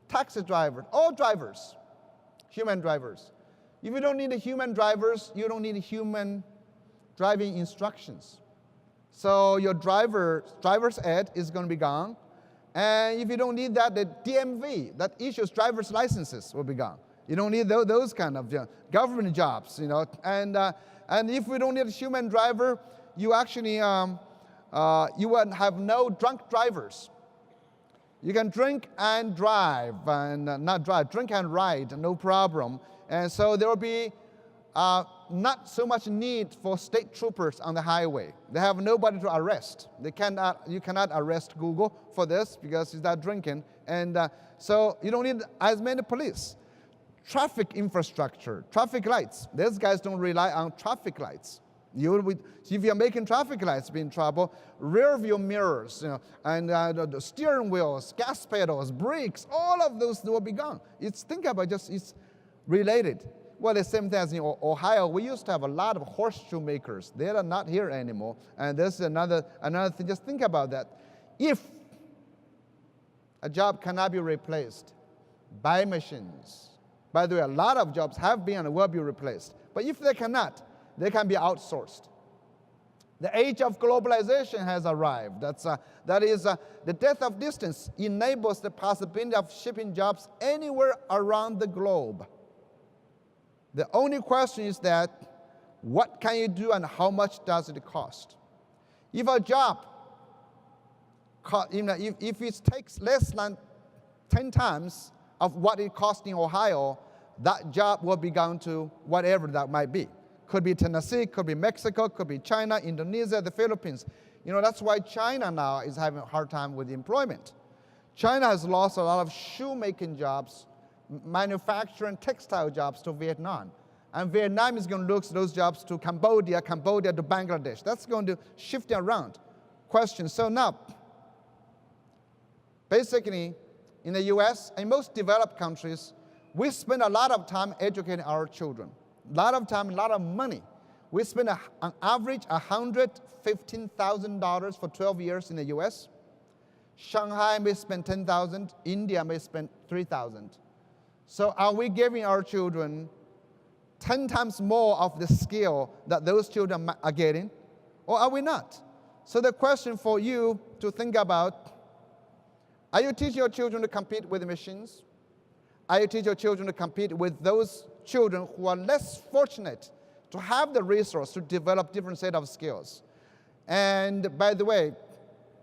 Taxi drivers, all drivers, human drivers. If you don't need a human drivers, you don't need human driving instructions. So your driver's ed is going to be gone. And if you don't need that, the DMV that issues driver's licenses will be gone. You don't need those kind of government jobs, you know. And if we don't need a human driver, you actually you would have no drunk drivers. You can drink and drive, and not drive, drink and ride, no problem. And so there will be not so much need for state troopers on the highway. They have nobody to arrest. You cannot arrest Google for this because he's not drinking. And so you don't need as many police. Traffic infrastructure, traffic lights. These guys don't rely on traffic lights. If you're making traffic lights, be in trouble. Rear view mirrors, you know, and the steering wheels, gas pedals, brakes, all of those will be gone. Think about it's related. Well, the same thing as in Ohio, we used to have a lot of horseshoe makers. They are not here anymore. And this is another thing. Just think about that. If a job cannot be replaced by machines, by the way, a lot of jobs have been and will be replaced. But if they cannot, they can be outsourced. The age of globalization has arrived. That is, the death of distance enables the possibility of shipping jobs anywhere around the globe. The only question is that, what can you do and how much does it cost? If a job, if it takes less than 10 times of what it costs in Ohio, that job will be gone to whatever that might be. Could be Tennessee, could be Mexico, could be China, Indonesia, the Philippines. You know, that's why China now is having a hard time with employment. China has lost a lot of shoemaking jobs, manufacturing textile jobs to Vietnam. And Vietnam is going to lose those jobs to Cambodia to Bangladesh. That's going to shift around. Question, so now, basically, in the US, in most developed countries, we spend a lot of time educating our children. A lot of time, a lot of money. We spend on average $115,000 for 12 years in the US. Shanghai may spend $10,000. India may spend $3,000. So are we giving our children 10 times more of the skill that those children are getting? Or are we not? So the question for you to think about, are you teaching your children to compete with machines? Are you teaching your children to compete with those children who are less fortunate to have the resource to develop different set of skills? And by the way,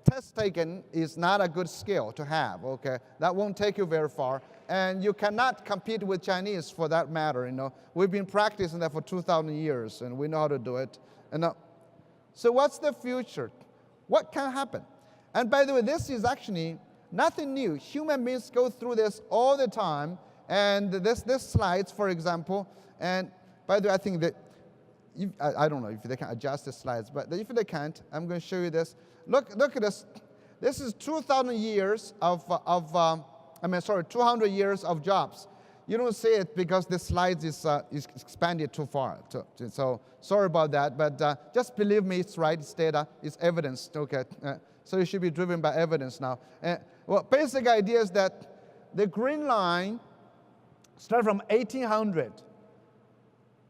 test taking is not a good skill to have, okay? That won't take you very far. And you cannot compete with Chinese for that matter, you know. We've been practicing that for 2,000 years, and we know how to do it. And so what's the future? What can happen? And by the way, this is actually nothing new. Human beings go through this all the time. And this slides, for example, and by the way, I think that, I don't know if they can adjust the slides, but if they can't, I'm going to show you this. Look at this. This is 2,000 years 200 years of jobs. You don't see it because the slides is expanded too far. So sorry about that, but just believe me, it's right, it's data, it's evidence, okay. So you should be driven by evidence now. Well, basic idea is that the green line, start from 1800,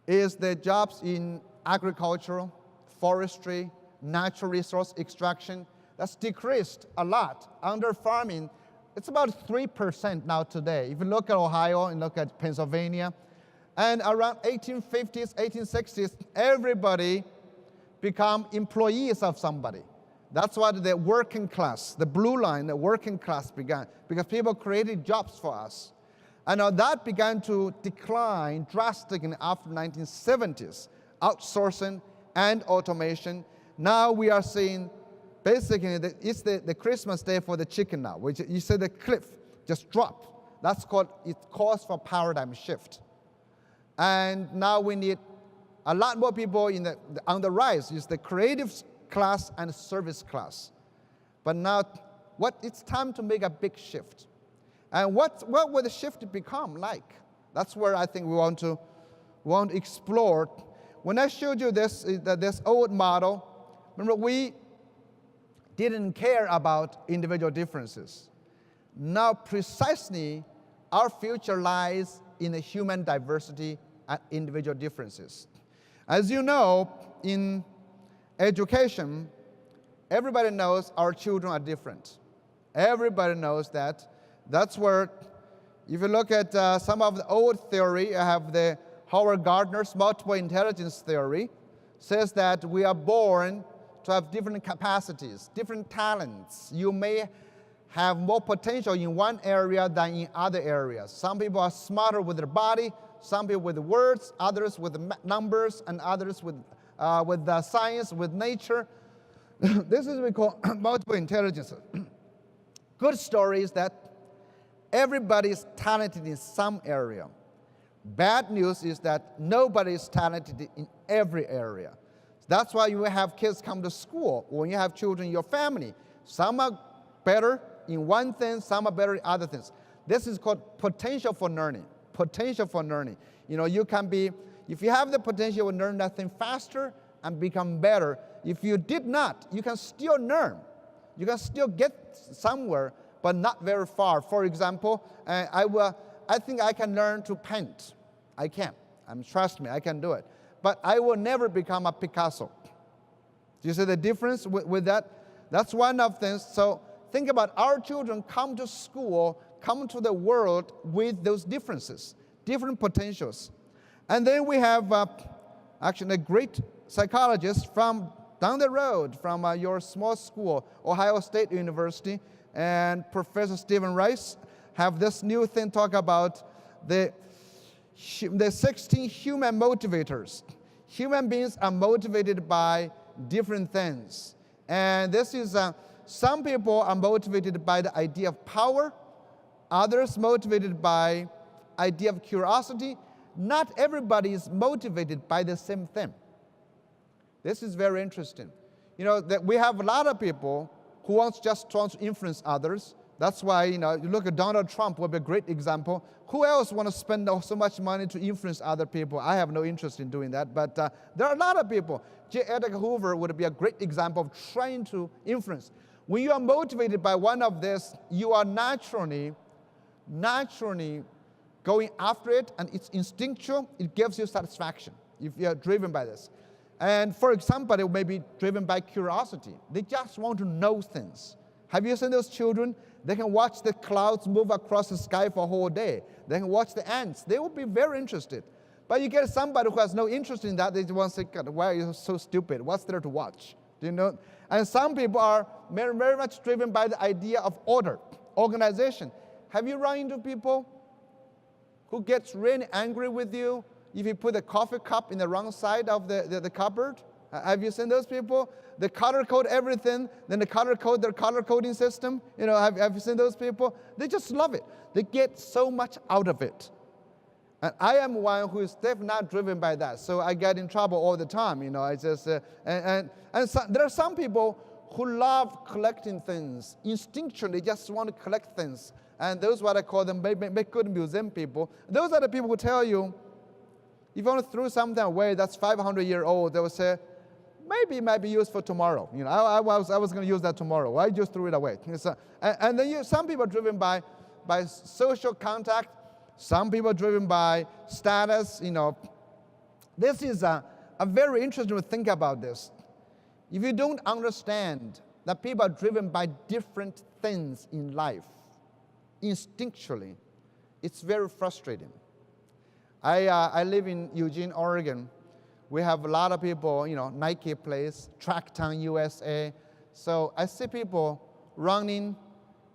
is the jobs in agriculture, forestry, natural resource extraction. That's decreased a lot. Under farming, it's about 3% now today. If you look at Ohio and look at Pennsylvania, and around 1850s, 1860s, everybody become employees of somebody. That's why the working class, the blue line, the working class began, because people created jobs for us. And now that began to decline drastically after 1970s, outsourcing and automation. Now we are seeing basically it's the Christmas day for the chicken now, which you see the cliff just drop. That's called, it calls for paradigm shift. And now we need a lot more people on the rise is the creative class and service class. But now it's time to make a big shift. And what will the shift become like? That's where I think we want to explore. When I showed you this old model, remember we didn't care about individual differences. Now precisely our future lies in the human diversity and individual differences. As you know, in education, everybody knows our children are different. Everybody knows that. That's where, if you look at some of the old theory, I have the Howard Gardner's multiple intelligence theory, says that we are born to have different capacities, different talents. You may have more potential in one area than in other areas. Some people are smarter with their body, some people with words, others with numbers, and others with science, with nature. This is what we call multiple intelligence. Good story is that everybody is talented in some area. Bad news is that nobody is talented in every area. That's why you have kids come to school, when you have children in your family. Some are better in one thing, some are better in other things. This is called potential for learning. Potential for learning. You know, you can be, if you have the potential to learn that thing faster and become better, if you did not, you can still learn. You can still get somewhere, but not very far. For example, I think I can learn to paint. I can. Trust me, I can do it. But I will never become a Picasso. Do you see the difference with that? That's one of the things. So think about our children come to school, come to the world with those differences, different potentials. And then we have actually a great psychologist from down the road from your small school, Ohio State University, and Professor Stephen Rice have this new thing talk about the 16 human motivators. Human beings are motivated by different things. And this is, some people are motivated by the idea of power, others motivated by idea of curiosity. Not everybody is motivated by the same thing. This is very interesting. You know, that we have a lot of people who want to influence others. That's why, you know, you look at Donald Trump would be a great example. Who else want to spend so much money to influence other people? I have no interest in doing that, but there are a lot of people. J. Edgar Hoover would be a great example of trying to influence. When you are motivated by one of this, you are naturally going after it, and it's instinctual. It gives you satisfaction if you are driven by this. And for example, they may be driven by curiosity. They just want to know things. Have you seen those children? They can watch the clouds move across the sky for a whole day. They can watch the ants. They will be very interested. But you get somebody who has no interest in that, they want to say, God, why are you so stupid? What's there to watch? Do you know? And some people are very, very much driven by the idea of order, organization. Have you run into people who gets really angry with you if you put a coffee cup in the wrong side of the cupboard? Have you seen those people? They color code everything, then they color code their color coding system. You know, have you seen those people? They just love it. They get so much out of it. And I am one who is definitely not driven by that, so I get in trouble all the time. You know, I just and so, there are some people who love collecting things instinctually, just want to collect things, and those are what I call them make good museum people. Those are the people who tell you, if you want to throw something away that's 500 years old, they will say, maybe it might be used for tomorrow. You know, I was going to use that tomorrow. Why just threw it away? So, and then some people are driven by social contact. Some people are driven by status. You know, this is a very interesting to think about this. If you don't understand that people are driven by different things in life, instinctually, it's very frustrating. I live in Eugene, Oregon. We have a lot of people, you know, Nike place, Tracktown USA, So I see people running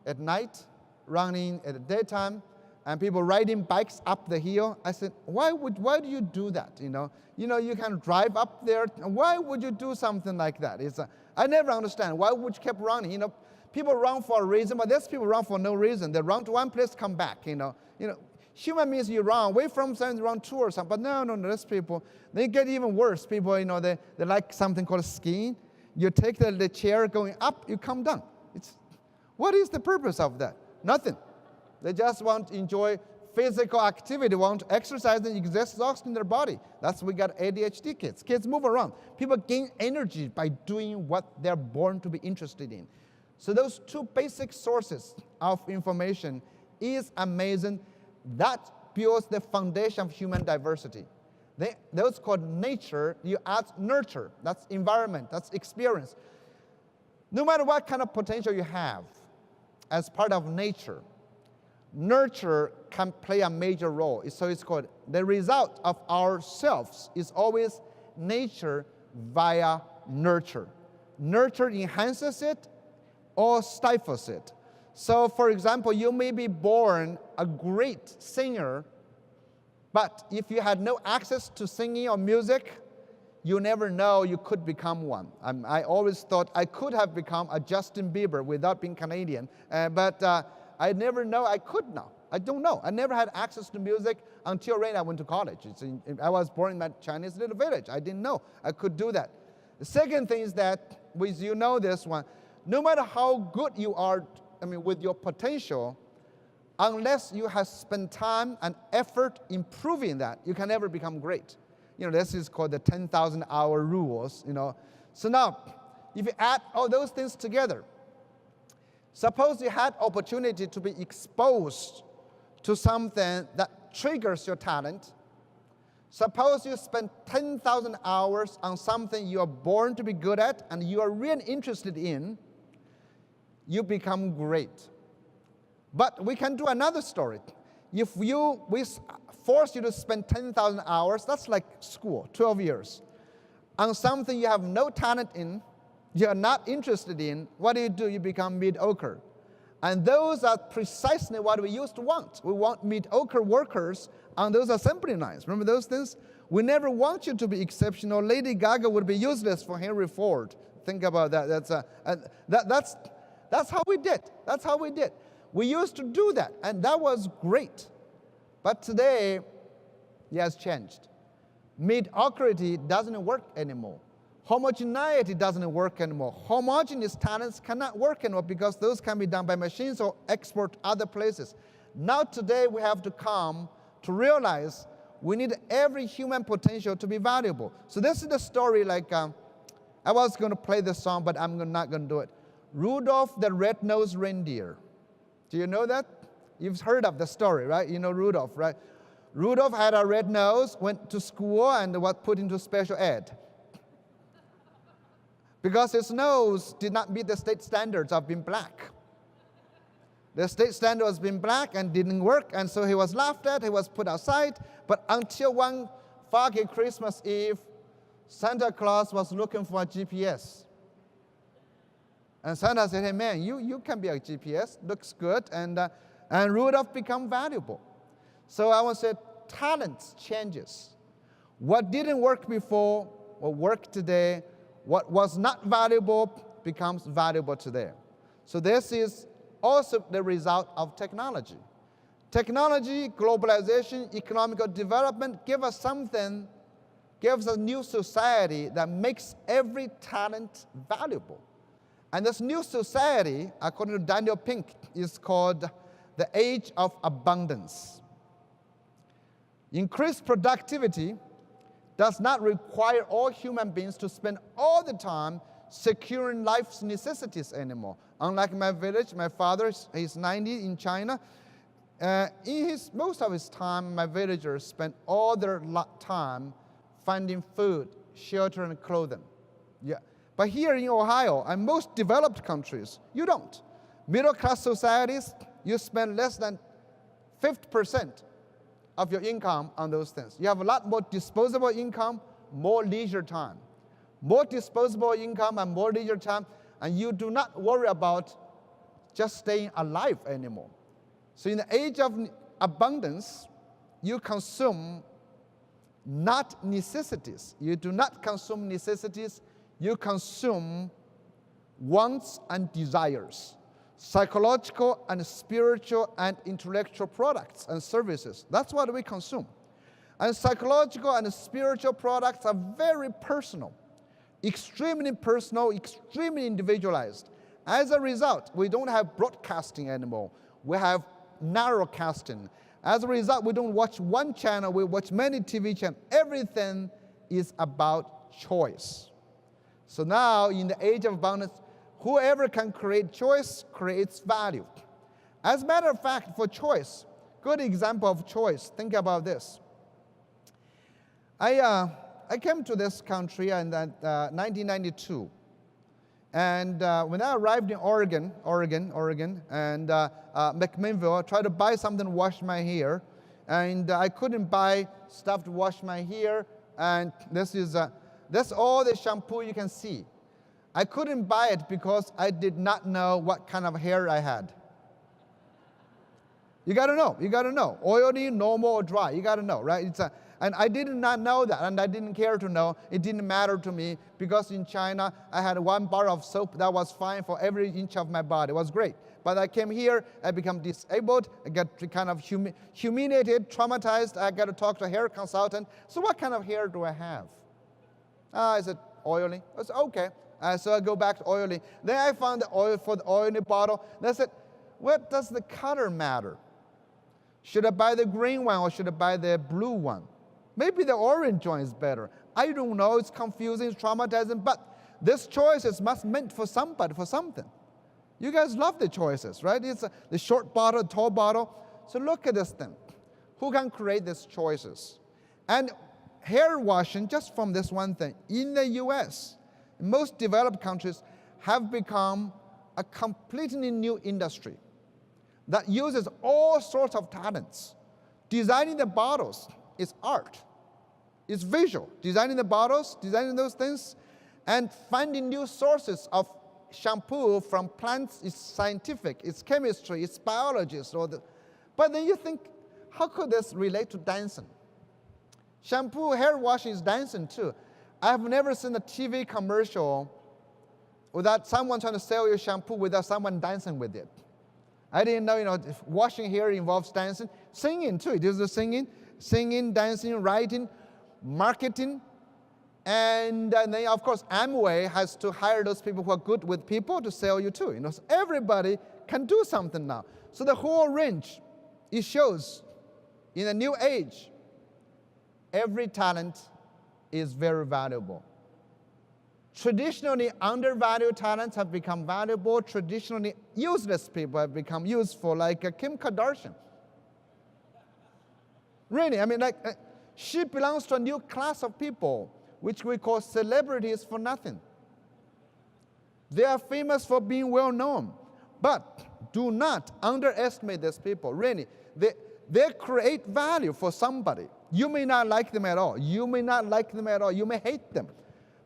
at night, running at the daytime, and people riding bikes up the hill. I said, why do you do that? You can drive up there. Why would you do something like that? I never understand. Why would you keep running? People run for a reason, but there's people run for no reason. They run to one place, come back. Human means you run away from something, run to or something. But no, there's people. They get even worse. People, they like something called skiing. You take the chair going up, you come down. What is the purpose of that? Nothing. They just want to enjoy physical activity, want to exercise and exhausting their body. That's why we got ADHD kids. Kids move around. People gain energy by doing what they're born to be interested in. So those two basic sources of information is amazing. That builds the foundation of human diversity. Those called nature. You add nurture. That's environment. That's experience. No matter what kind of potential you have as part of nature, nurture can play a major role. So it's called the result of ourselves is always nature via nurture. Nurture enhances it or stifles it. So for example, you may be born a great singer, but if you had no access to singing or music, you never know you could become one. I always thought I could have become a Justin Bieber without being Canadian, but I never know I could now. I don't know. I never had access to music until I went to college. I was born in that Chinese little village. I didn't know I could do that. The second thing is that, this one, no matter how good you are, with your potential, unless you have spent time and effort improving that, you can never become great. This is called the 10,000 hour rules, So now, if you add all those things together, suppose you had opportunity to be exposed to something that triggers your talent. Suppose you spend 10,000 hours on something you are born to be good at and you are really interested in, you become great. But we can do another story. If we force you to spend 10,000 hours, that's like school, 12 years, on something you have no talent in, you're not interested in, what do? You become mediocre. And those are precisely what we used to want. We want mediocre workers on those assembly lines. Remember those things? We never want you to be exceptional. Lady Gaga would be useless for Henry Ford. Think about that. That's how we did. That's how we did. We used to do that, and that was great. But today, it has changed. Mediocrity doesn't work anymore. Homogeneity doesn't work anymore. Homogeneous talents cannot work anymore because those can be done by machines or export other places. Now today we have to come to realize we need every human potential to be valuable. So this is the story I was going to play this song, but I'm not going to do it. Rudolph the Red-Nosed Reindeer. Do you know that? You've heard of the story, right? You know Rudolph, right? Rudolph had a red nose, went to school, and was put into special ed. Because his nose did not meet the state standards of being black. The state standard was being black and didn't work, and so he was laughed at, he was put outside. But until one foggy Christmas Eve, Santa Claus was looking for a GPS. And Santa said, hey man, you can be a GPS, looks good, and Rudolph become valuable. So I want to say talent changes. What didn't work before will work today. What was not valuable becomes valuable today. So this is also the result of technology. Technology, globalization, economic development give us something, gives us a new society that makes every talent valuable. And this new society, according to Daniel Pink, is called the age of abundance. Increased productivity does not require all human beings to spend all the time securing life's necessities anymore. Unlike my village, my father, he's 90 in China. Most of his time, my villagers spent all their time finding food, shelter, and clothing. Yeah. But here in Ohio and most developed countries, you don't. Middle-class societies, you spend less than 50% of your income on those things. You have a lot more disposable income, more leisure time. More disposable income and more leisure time. and you do not worry about just staying alive anymore. So in the age of abundance, you consume not necessities. You do not consume necessities, you consume wants and desires, psychological and spiritual and intellectual products and services. That's what we consume. And psychological and spiritual products are very personal, extremely individualized. As a result, we don't have broadcasting anymore. We have narrowcasting. As a result, we don't watch one channel, we watch many TV channels. Everything is about choice. So now, in the age of abundance, whoever can create choice creates value. As a matter of fact, for choice, good example of choice, think about this. I came to this country in 1992. And when I arrived in Oregon, and McMinnville, I tried to buy something to wash my hair, and I couldn't buy stuff to wash my hair, and that's all the shampoo you can see. I couldn't buy it because I did not know what kind of hair I had. You gotta know, oily, normal, or dry, you gotta know, right? And I did not know that, and I didn't care to know. It didn't matter to me, because in China, I had 1 bar of soap that was fine for every inch of my body. It was great. But I came here, I become disabled, I get kind of humiliated, traumatized, I got to talk to a hair consultant. So what kind of hair do I have? I said, oily. I said, okay. So I go back to oily. Then I found the oil for the oily bottle. Then I said, what does the color matter? Should I buy the green one or should I buy the blue one? Maybe the orange one is better. I don't know, it's confusing, it's traumatizing, but this choices must meant for somebody, for something. You guys love the choices, right? It's the short bottle, tall bottle. So look at this thing. Who can create these choices? And hair washing, just from this one thing, in the US, most developed countries have become a completely new industry that uses all sorts of talents. Designing the bottles is art. It's visual. Designing the bottles, designing those things, and finding new sources of shampoo from plants is scientific, it's chemistry, it's biology. But then you think, how could this relate to dancing? Shampoo, hair washing is dancing too. I have never seen a TV commercial without someone trying to sell you shampoo without someone dancing with it. I didn't know, if washing hair involves dancing. Singing too, it is the singing, dancing, writing, marketing, and then of course AMLE has to hire those people who are good with people to sell you too. So everybody can do something now. So the whole range, it shows in a new age, every talent is very valuable. Traditionally undervalued talents have become valuable. Traditionally useless people have become useful, like Kim Kardashian. Really, she belongs to a new class of people, which we call celebrities for nothing. They are famous for being well known, but do not underestimate these people. Really, they create value for somebody. You may not like them at all. You may hate them.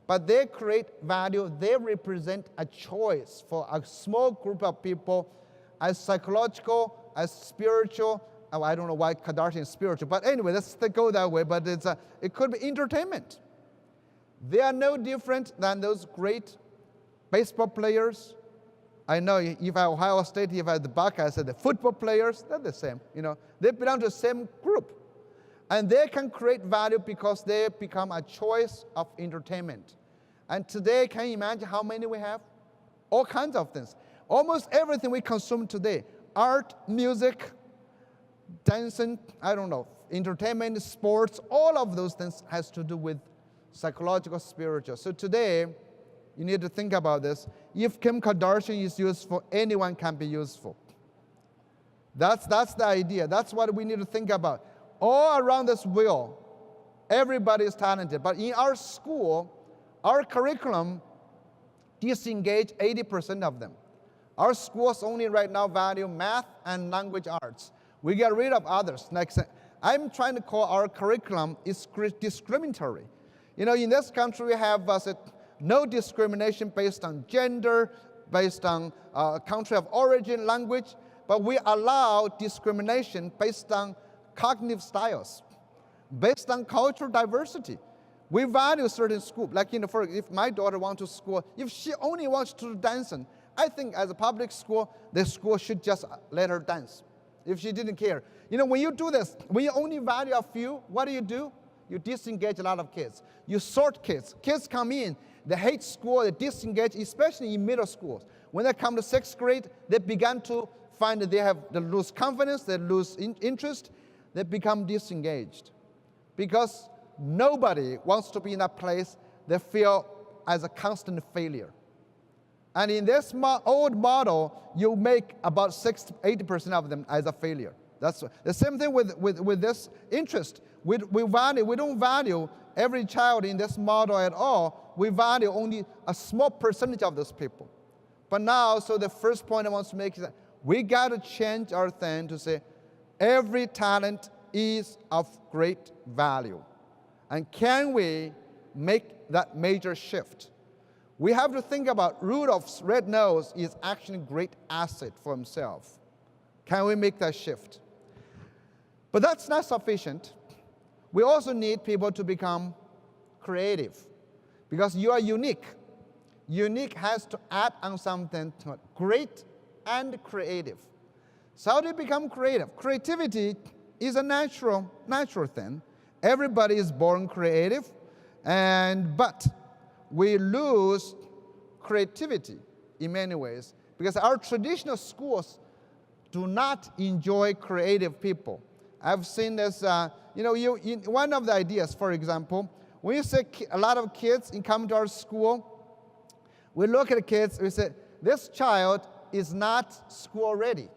But they create value. They represent a choice for a small group of people, as psychological, as spiritual. Oh, I don't know why Kardashian is spiritual, but anyway, let's go that way. But it could be entertainment. They are no different than those great baseball players. I know if I Ohio State, if I had the Buckeyes, I said the football players, they're the same. They belong to the same group. And they can create value because they become a choice of entertainment. And today, can you imagine how many we have? All kinds of things. Almost everything we consume today, art, music, dancing, entertainment, sports, all of those things has to do with psychological, spiritual. So today, you need to think about this. If Kim Kardashian is useful, anyone can be useful. That's the idea. That's what we need to think about. All around this wheel, everybody is talented. But in our school, our curriculum disengage 80% of them. Our schools only right now value math and language arts. We get rid of others. I'm trying to call our curriculum is discriminatory. In this country we have no discrimination based on gender, based on country of origin, language, but we allow discrimination based on cognitive styles, based on cultural diversity. We value certain school, like if my daughter wants to school, if she only wants to do dancing, I think as a public school, the school should just let her dance, if she didn't care. When you do this, when you only value a few, what do? You disengage a lot of kids. You sort kids. Kids come in, they hate school, they disengage, especially in middle schools. When they come to 6th grade, they begin to find that they lose confidence, they lose interest, they become disengaged. Because nobody wants to be in a place they feel as a constant failure. And in this old model, you make about 80% of them as a failure. That's the same thing with this interest. We don't value every child in this model at all. We value only a small percentage of those people. But now, so the first point I want to make is that we got to change our thing to say every talent is of great value. And can we make that major shift? We have to think about Rudolph's red nose is actually a great asset for himself. Can we make that shift? But that's not sufficient. We also need people to become creative because you are unique. Unique has to add on something to great and creative. So how do you become creative? Creativity is a natural thing. Everybody is born creative, but we lose creativity in many ways because our traditional schools do not enjoy creative people. I've seen this, one of the ideas, for example, when you say a lot of kids come to our school, we look at the kids, we say, this child is not school ready,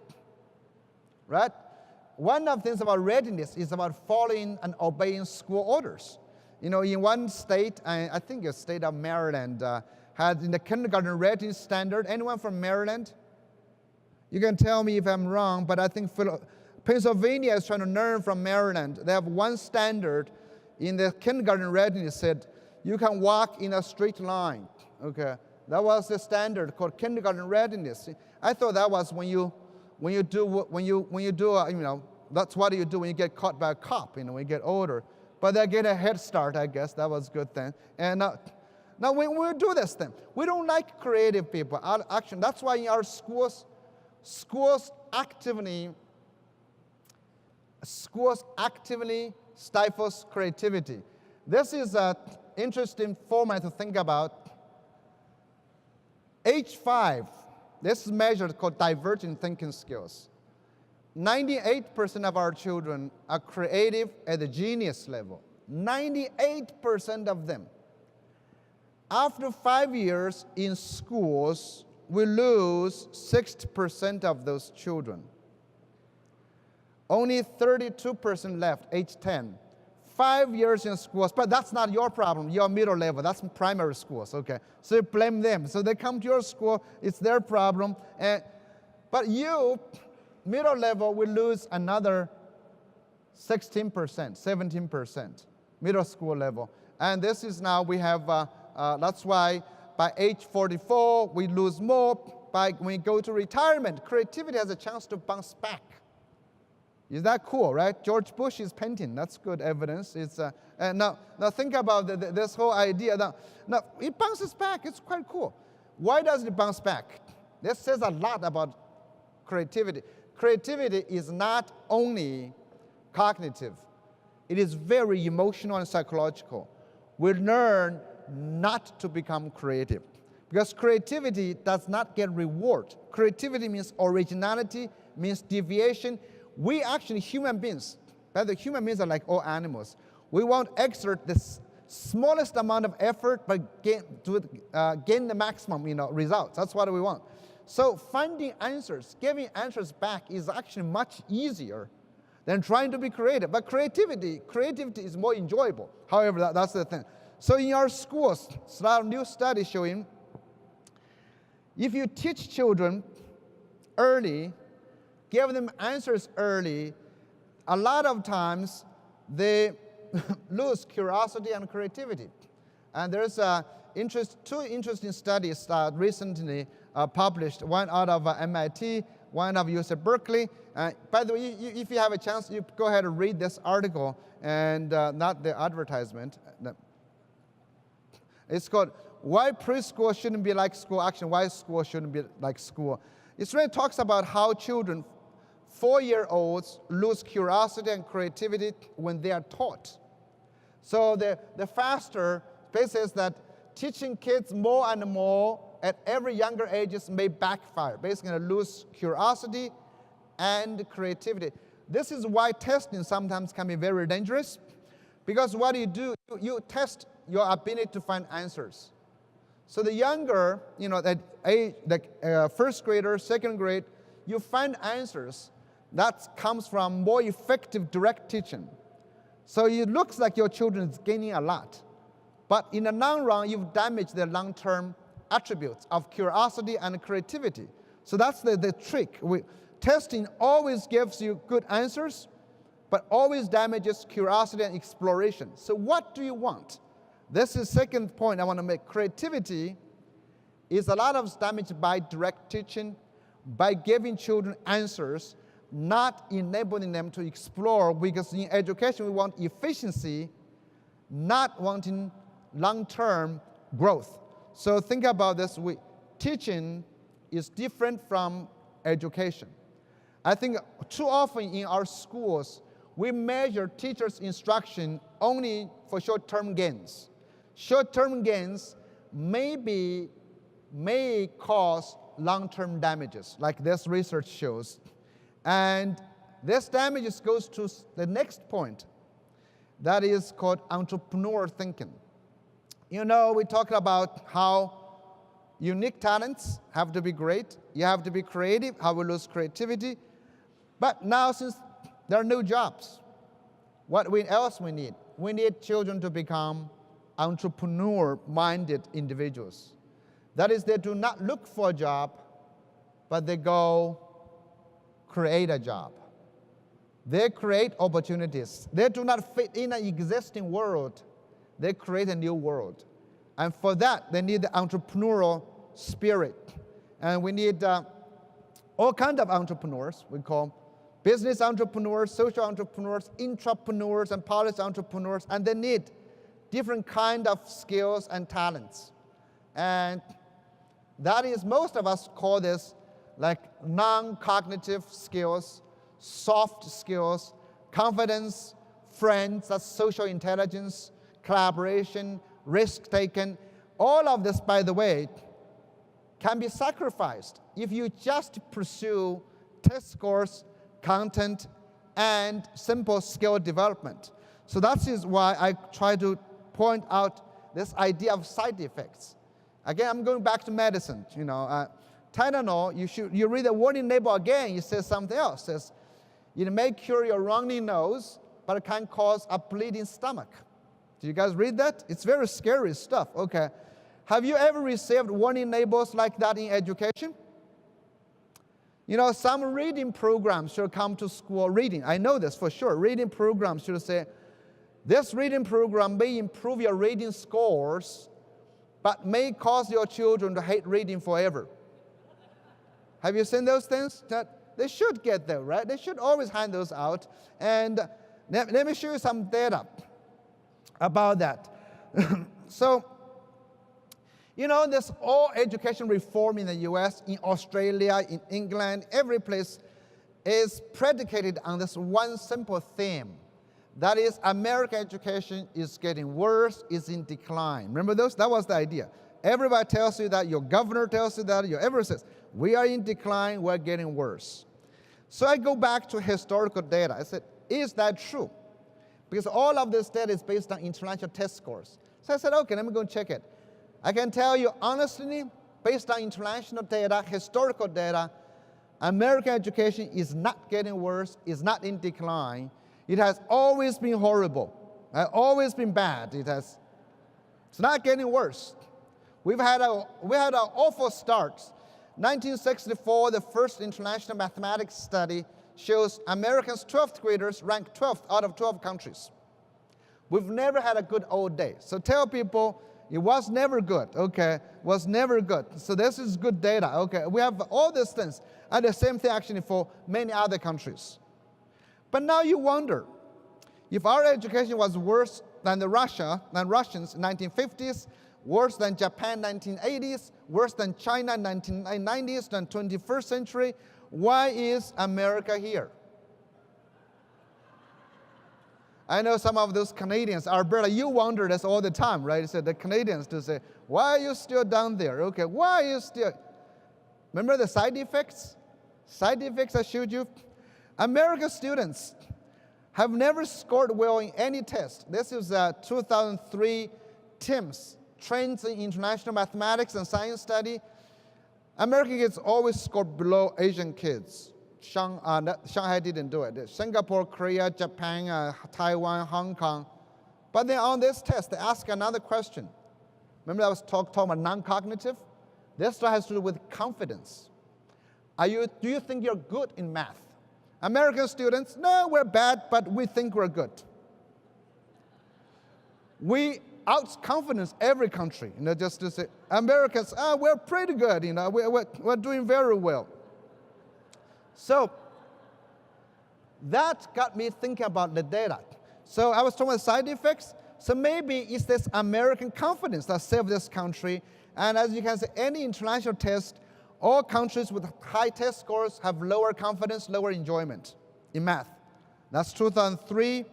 right? One of the things about readiness is about following and obeying school orders. In one state, I think the state of Maryland, had in the kindergarten readiness standard. Anyone from Maryland? You can tell me if I'm wrong, but I think Pennsylvania is trying to learn from Maryland. They have one standard in the kindergarten readiness said you can walk in a straight line. Okay, that was the standard called kindergarten readiness. I thought that was when you do that's what you do when you get caught by a cop. When you get older. But they get a head start, I guess. That was a good thing. And now when we do this thing, we don't like creative people. Actually, that's why in our schools actively stifles creativity. This is an interesting format to think about. Age 5, this is measured called divergent thinking skills. 98% of our children are creative at the genius level. 98% of them. After 5 years in schools, we lose 60% of those children. Only 32% left, age 10. 5 years in schools, but that's not your problem. You're middle level, that's primary schools, okay? So you blame them. So they come to your school, it's their problem. But you, middle level, will lose another 16%, 17%, middle school level. And this is now we have, that's why by age 44, we lose more. When we go to retirement, creativity has a chance to bounce back. Is that cool, right? George Bush is painting. That's good evidence. It's now think about this whole idea. Now it bounces back. It's quite cool. Why does it bounce back? This says a lot about creativity. Creativity is not only cognitive. It is very emotional and psychological. We learn not to become creative because creativity does not get reward. Creativity means originality, means deviation. We actually, human beings, but the human beings are like all animals. We want to exert the smallest amount of effort, but gain the maximum, results. That's what we want. So finding answers, giving answers back is actually much easier than trying to be creative. But creativity is more enjoyable. However, that's the thing. So in our schools, a lot of new studies showing, if you teach children early, give them answers early, a lot of times they lose curiosity and creativity. And there's two interesting studies recently published, one out of MIT, one of UC Berkeley. By the way, if you have a chance, you go ahead and read this article and not the advertisement. It's called Why Preschool Shouldn't Be Like School, Action, Why School Shouldn't Be Like School. It really talks about how children, 4-year-olds, lose curiosity and creativity when they are taught. So the faster space is that teaching kids more and more at every younger ages may backfire. Basically, lose curiosity and creativity. This is why testing sometimes can be very dangerous, because what you do, you test your ability to find answers. So the younger, that age, like first grader, second grade, you find answers that comes from more effective direct teaching. So it looks like your children is gaining a lot. But in the long run, you've damaged their long-term attributes of curiosity and creativity. So that's the trick. Testing always gives you good answers, but always damages curiosity and exploration. So what do you want? This is the second point I want to make. Creativity is a lot of damaged by direct teaching, by giving children answers, not enabling them to explore, because in education we want efficiency, not wanting long-term growth. So think about this. Teaching is different from education. I think too often in our schools, we measure teachers' instruction only for short-term gains. Short-term gains may cause long-term damages, like this research shows. And this damages goes to the next point. That is called entrepreneur thinking. We talk about how unique talents have to be great. You have to be creative, how we lose creativity. But now, since there are no jobs, what else we need? We need children to become entrepreneur-minded individuals. That is, they do not look for a job, but they go create a job. They create opportunities. They do not fit in an existing world. They create a new world. And for that, they need the entrepreneurial spirit. And we need all kinds of entrepreneurs. We call business entrepreneurs, social entrepreneurs, intrapreneurs, and policy entrepreneurs. And they need different kind of skills and talents. And that is, most of us call this like non-cognitive skills, soft skills, confidence, friends, that's social intelligence, collaboration, risk-taking. All of this, by the way, can be sacrificed if you just pursue test scores, content, and simple skill development. So that is why I try to point out this idea of side effects. Again, I'm going back to medicine. Tylenol, you read the warning label again, it says something else. It says, it may cure your runny nose, but it can cause a bleeding stomach. Do you guys read that? It's very scary stuff. Okay. Have you ever received warning labels like that in education? Some reading programs should come to school reading. I know this for sure. Reading programs should say, this reading program may improve your reading scores, but may cause your children to hate reading forever. Have you seen those things? They should get there, right? They should always hand those out. And let me show you some data about that. So, there's all education reform in the US, in Australia, in England, every place is predicated on this one simple theme. That is, American education is getting worse, is in decline. Remember those? That was the idea. Everybody tells you that, your governor tells you that, everyone says, we are in decline, we're getting worse. So I go back to historical data. I said, is that true? Because all of this data is based on international test scores. So I said, okay, let me go check it. I can tell you honestly, based on international data, historical data, American education is not getting worse, is not in decline. It has always been horrible, always been bad. It's not getting worse. We had an awful start. 1964, the first international mathematics study shows Americans 12th graders ranked 12th out of 12 countries. We've never had a good old day. So tell people It was never good, okay? Was never good. So this is good data, okay? We have all these things. And the same thing actually for many other countries. But now you wonder, if our education was worse than Russians in 1950s, worse than Japan 1980s, worse than China 1990s, than 21st century, why is America here? I know some of those Canadians, Alberta, you wonder this all the time, right? So the Canadians to say, why are you still down there? Okay, why are you still? Remember the side effects? Side effects I showed you? American students have never scored well in any test. This is a 2003 TIMSS, Trends in International Mathematics and Science Study. American kids always score below Asian kids. Shanghai didn't do it. Singapore, Korea, Japan, Taiwan, Hong Kong. But then on this test, they ask another question. Remember I was talking about non-cognitive? This has to do with confidence. Do you think you're good in math? American students, no, we're bad, but we think we're good. We outconfidence every country, just to say, Americans, we're pretty good, we're doing very well. So that got me thinking about the data. So I was talking about side effects. So maybe it's this American confidence that saved this country. And as you can see, any international test, all countries with high test scores have lower confidence, lower enjoyment in math. That's 2003.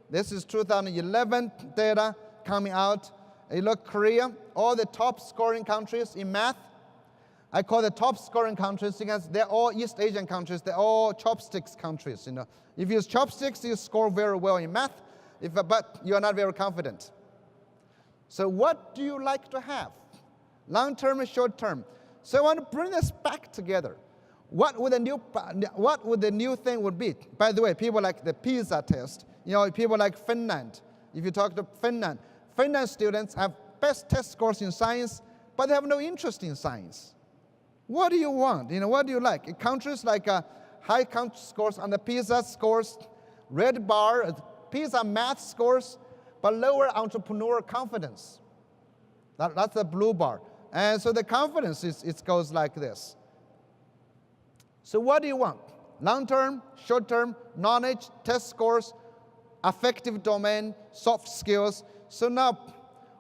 This is 2011 data coming out. You look, Korea, all the top scoring countries in math. I call the top scoring countries because they're all East Asian countries. They're all chopsticks countries. If you use chopsticks, you score very well in math, but you are not very confident. So what do you like to have? Long-term and short-term. So I want to bring this back together. What would the new thing would be? By the way, people like the PISA test. People like Finland. If you talk to Finland students have best test scores in science, but they have no interest in science. What do you want? What do you like? In countries like high scores on the PISA scores, red bar, PISA math scores, but lower entrepreneurial confidence. That's the blue bar. And so the confidence it goes like this. So what do you want? Long-term, short-term, knowledge, test scores, affective domain, soft skills. So now,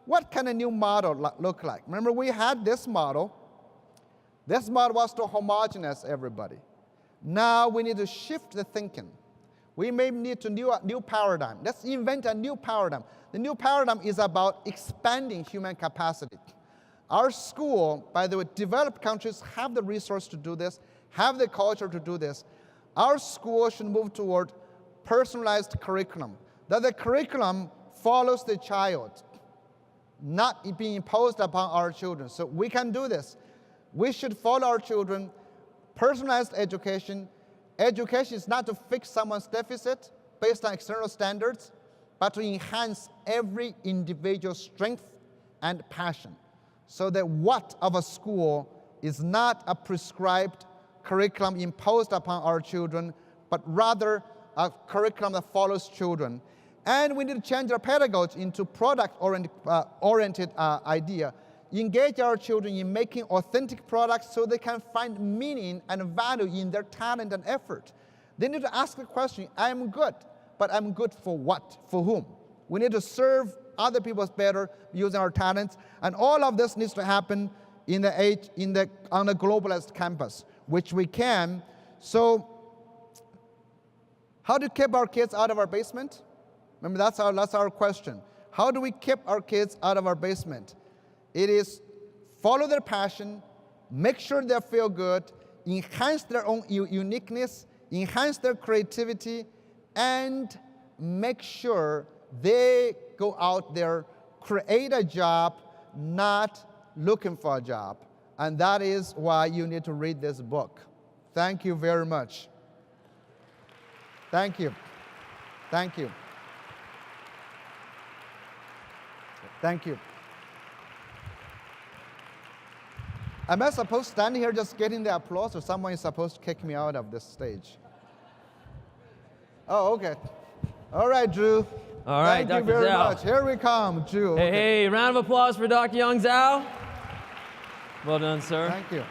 what can a new model look like? Remember, we had this model. This model was to homogenize everybody. Now we need to shift the thinking. We may need to new paradigm. Let's invent a new paradigm. The new paradigm is about expanding human capacity. Our school, by the way, developed countries have the resource to do this, have the culture to do this. Our school should move toward personalized curriculum, that the curriculum follows the child, not being imposed upon our children. So we can do this. We should follow our children. Personalized education. Education is not to fix someone's deficit based on external standards, but to enhance every individual's strength and passion. So that what of a school is not a prescribed curriculum imposed upon our children, but rather a curriculum that follows children. And we need to change our pedagogy into product-oriented idea. Engage our children in making authentic products so they can find meaning and value in their talent and effort. They need to ask the question, I'm good, but I'm good for what? For whom? We need to serve other people better using our talents. And all of this needs to happen on a globalized campus, which we can. So how to keep our kids out of our basement? Remember, that's our question. How do we keep our kids out of our basement? It is follow their passion, make sure they feel good, enhance their own uniqueness, enhance their creativity, and make sure they go out there, create a job, not looking for a job. And that is why you need to read this book. Thank you very much. Thank you. Thank you. Thank you. Am I supposed to stand here just getting the applause, or someone is supposed to kick me out of this stage? Oh, okay. All right, Drew. All right, Thank Dr. you very Zhao. much. Here we come, Drew. Hey, hey, round of applause for Dr. Young Zhao. Well done, sir. Thank you.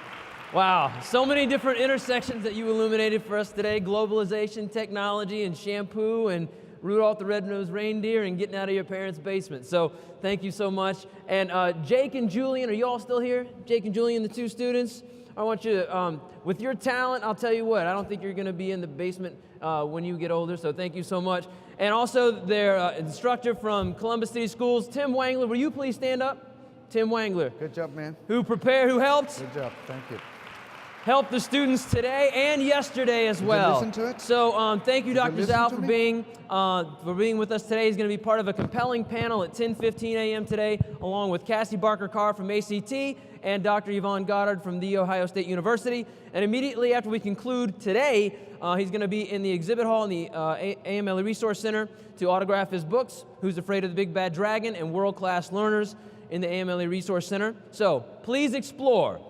Wow, so many different intersections that you illuminated for us today. Globalization, technology, and shampoo, and Rudolph the Red-Nosed Reindeer, and getting out of your parents' basement. So thank you so much. And Jake and Julian, are you all still here? Jake and Julian, the two students? I want you to, with your talent, I'll tell you what, I don't think you're going to be in the basement when you get older, so thank you so much. And also their instructor from Columbus City Schools, Tim Wangler. Will you please stand up? Tim Wangler. Good job, man. Who helped? Good job. Thank you. Helped the students today and yesterday as well. Did you listen to it? So thank you, Did you Dr. listen Zhao, to for being with us today. He's going to be part of a compelling panel at 10:15 a.m. today, along with Cassie Barker-Carr from ACT and Dr. Yvonne Goddard from The Ohio State University. And immediately after we conclude today, he's going to be in the exhibit hall in the AMLE Resource Center to autograph his books, Who's Afraid of the Big Bad Dragon and World Class Learners in the AMLE Resource Center. So please explore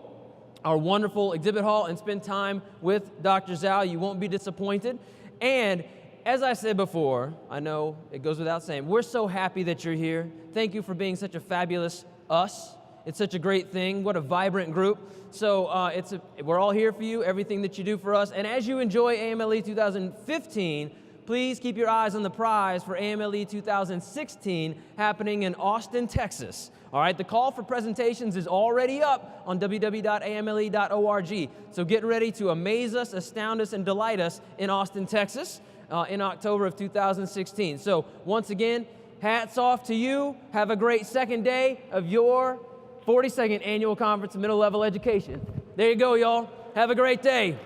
our wonderful exhibit hall and spend time with Dr. Zhao. You won't be disappointed. And as I said before, I know it goes without saying, we're so happy that you're here. Thank you for being such a fabulous us. It's such a great thing. What a vibrant group. So we're all here for you, everything that you do for us. And as you enjoy AMLE 2015, please keep your eyes on the prize for AMLE 2016 happening in Austin, Texas. All right, the call for presentations is already up on www.amle.org. So get ready to amaze us, astound us, and delight us in Austin, Texas in October of 2016. So once again, hats off to you. Have a great second day of your 42nd Annual Conference of Middle Level Education. There you go, y'all. Have a great day.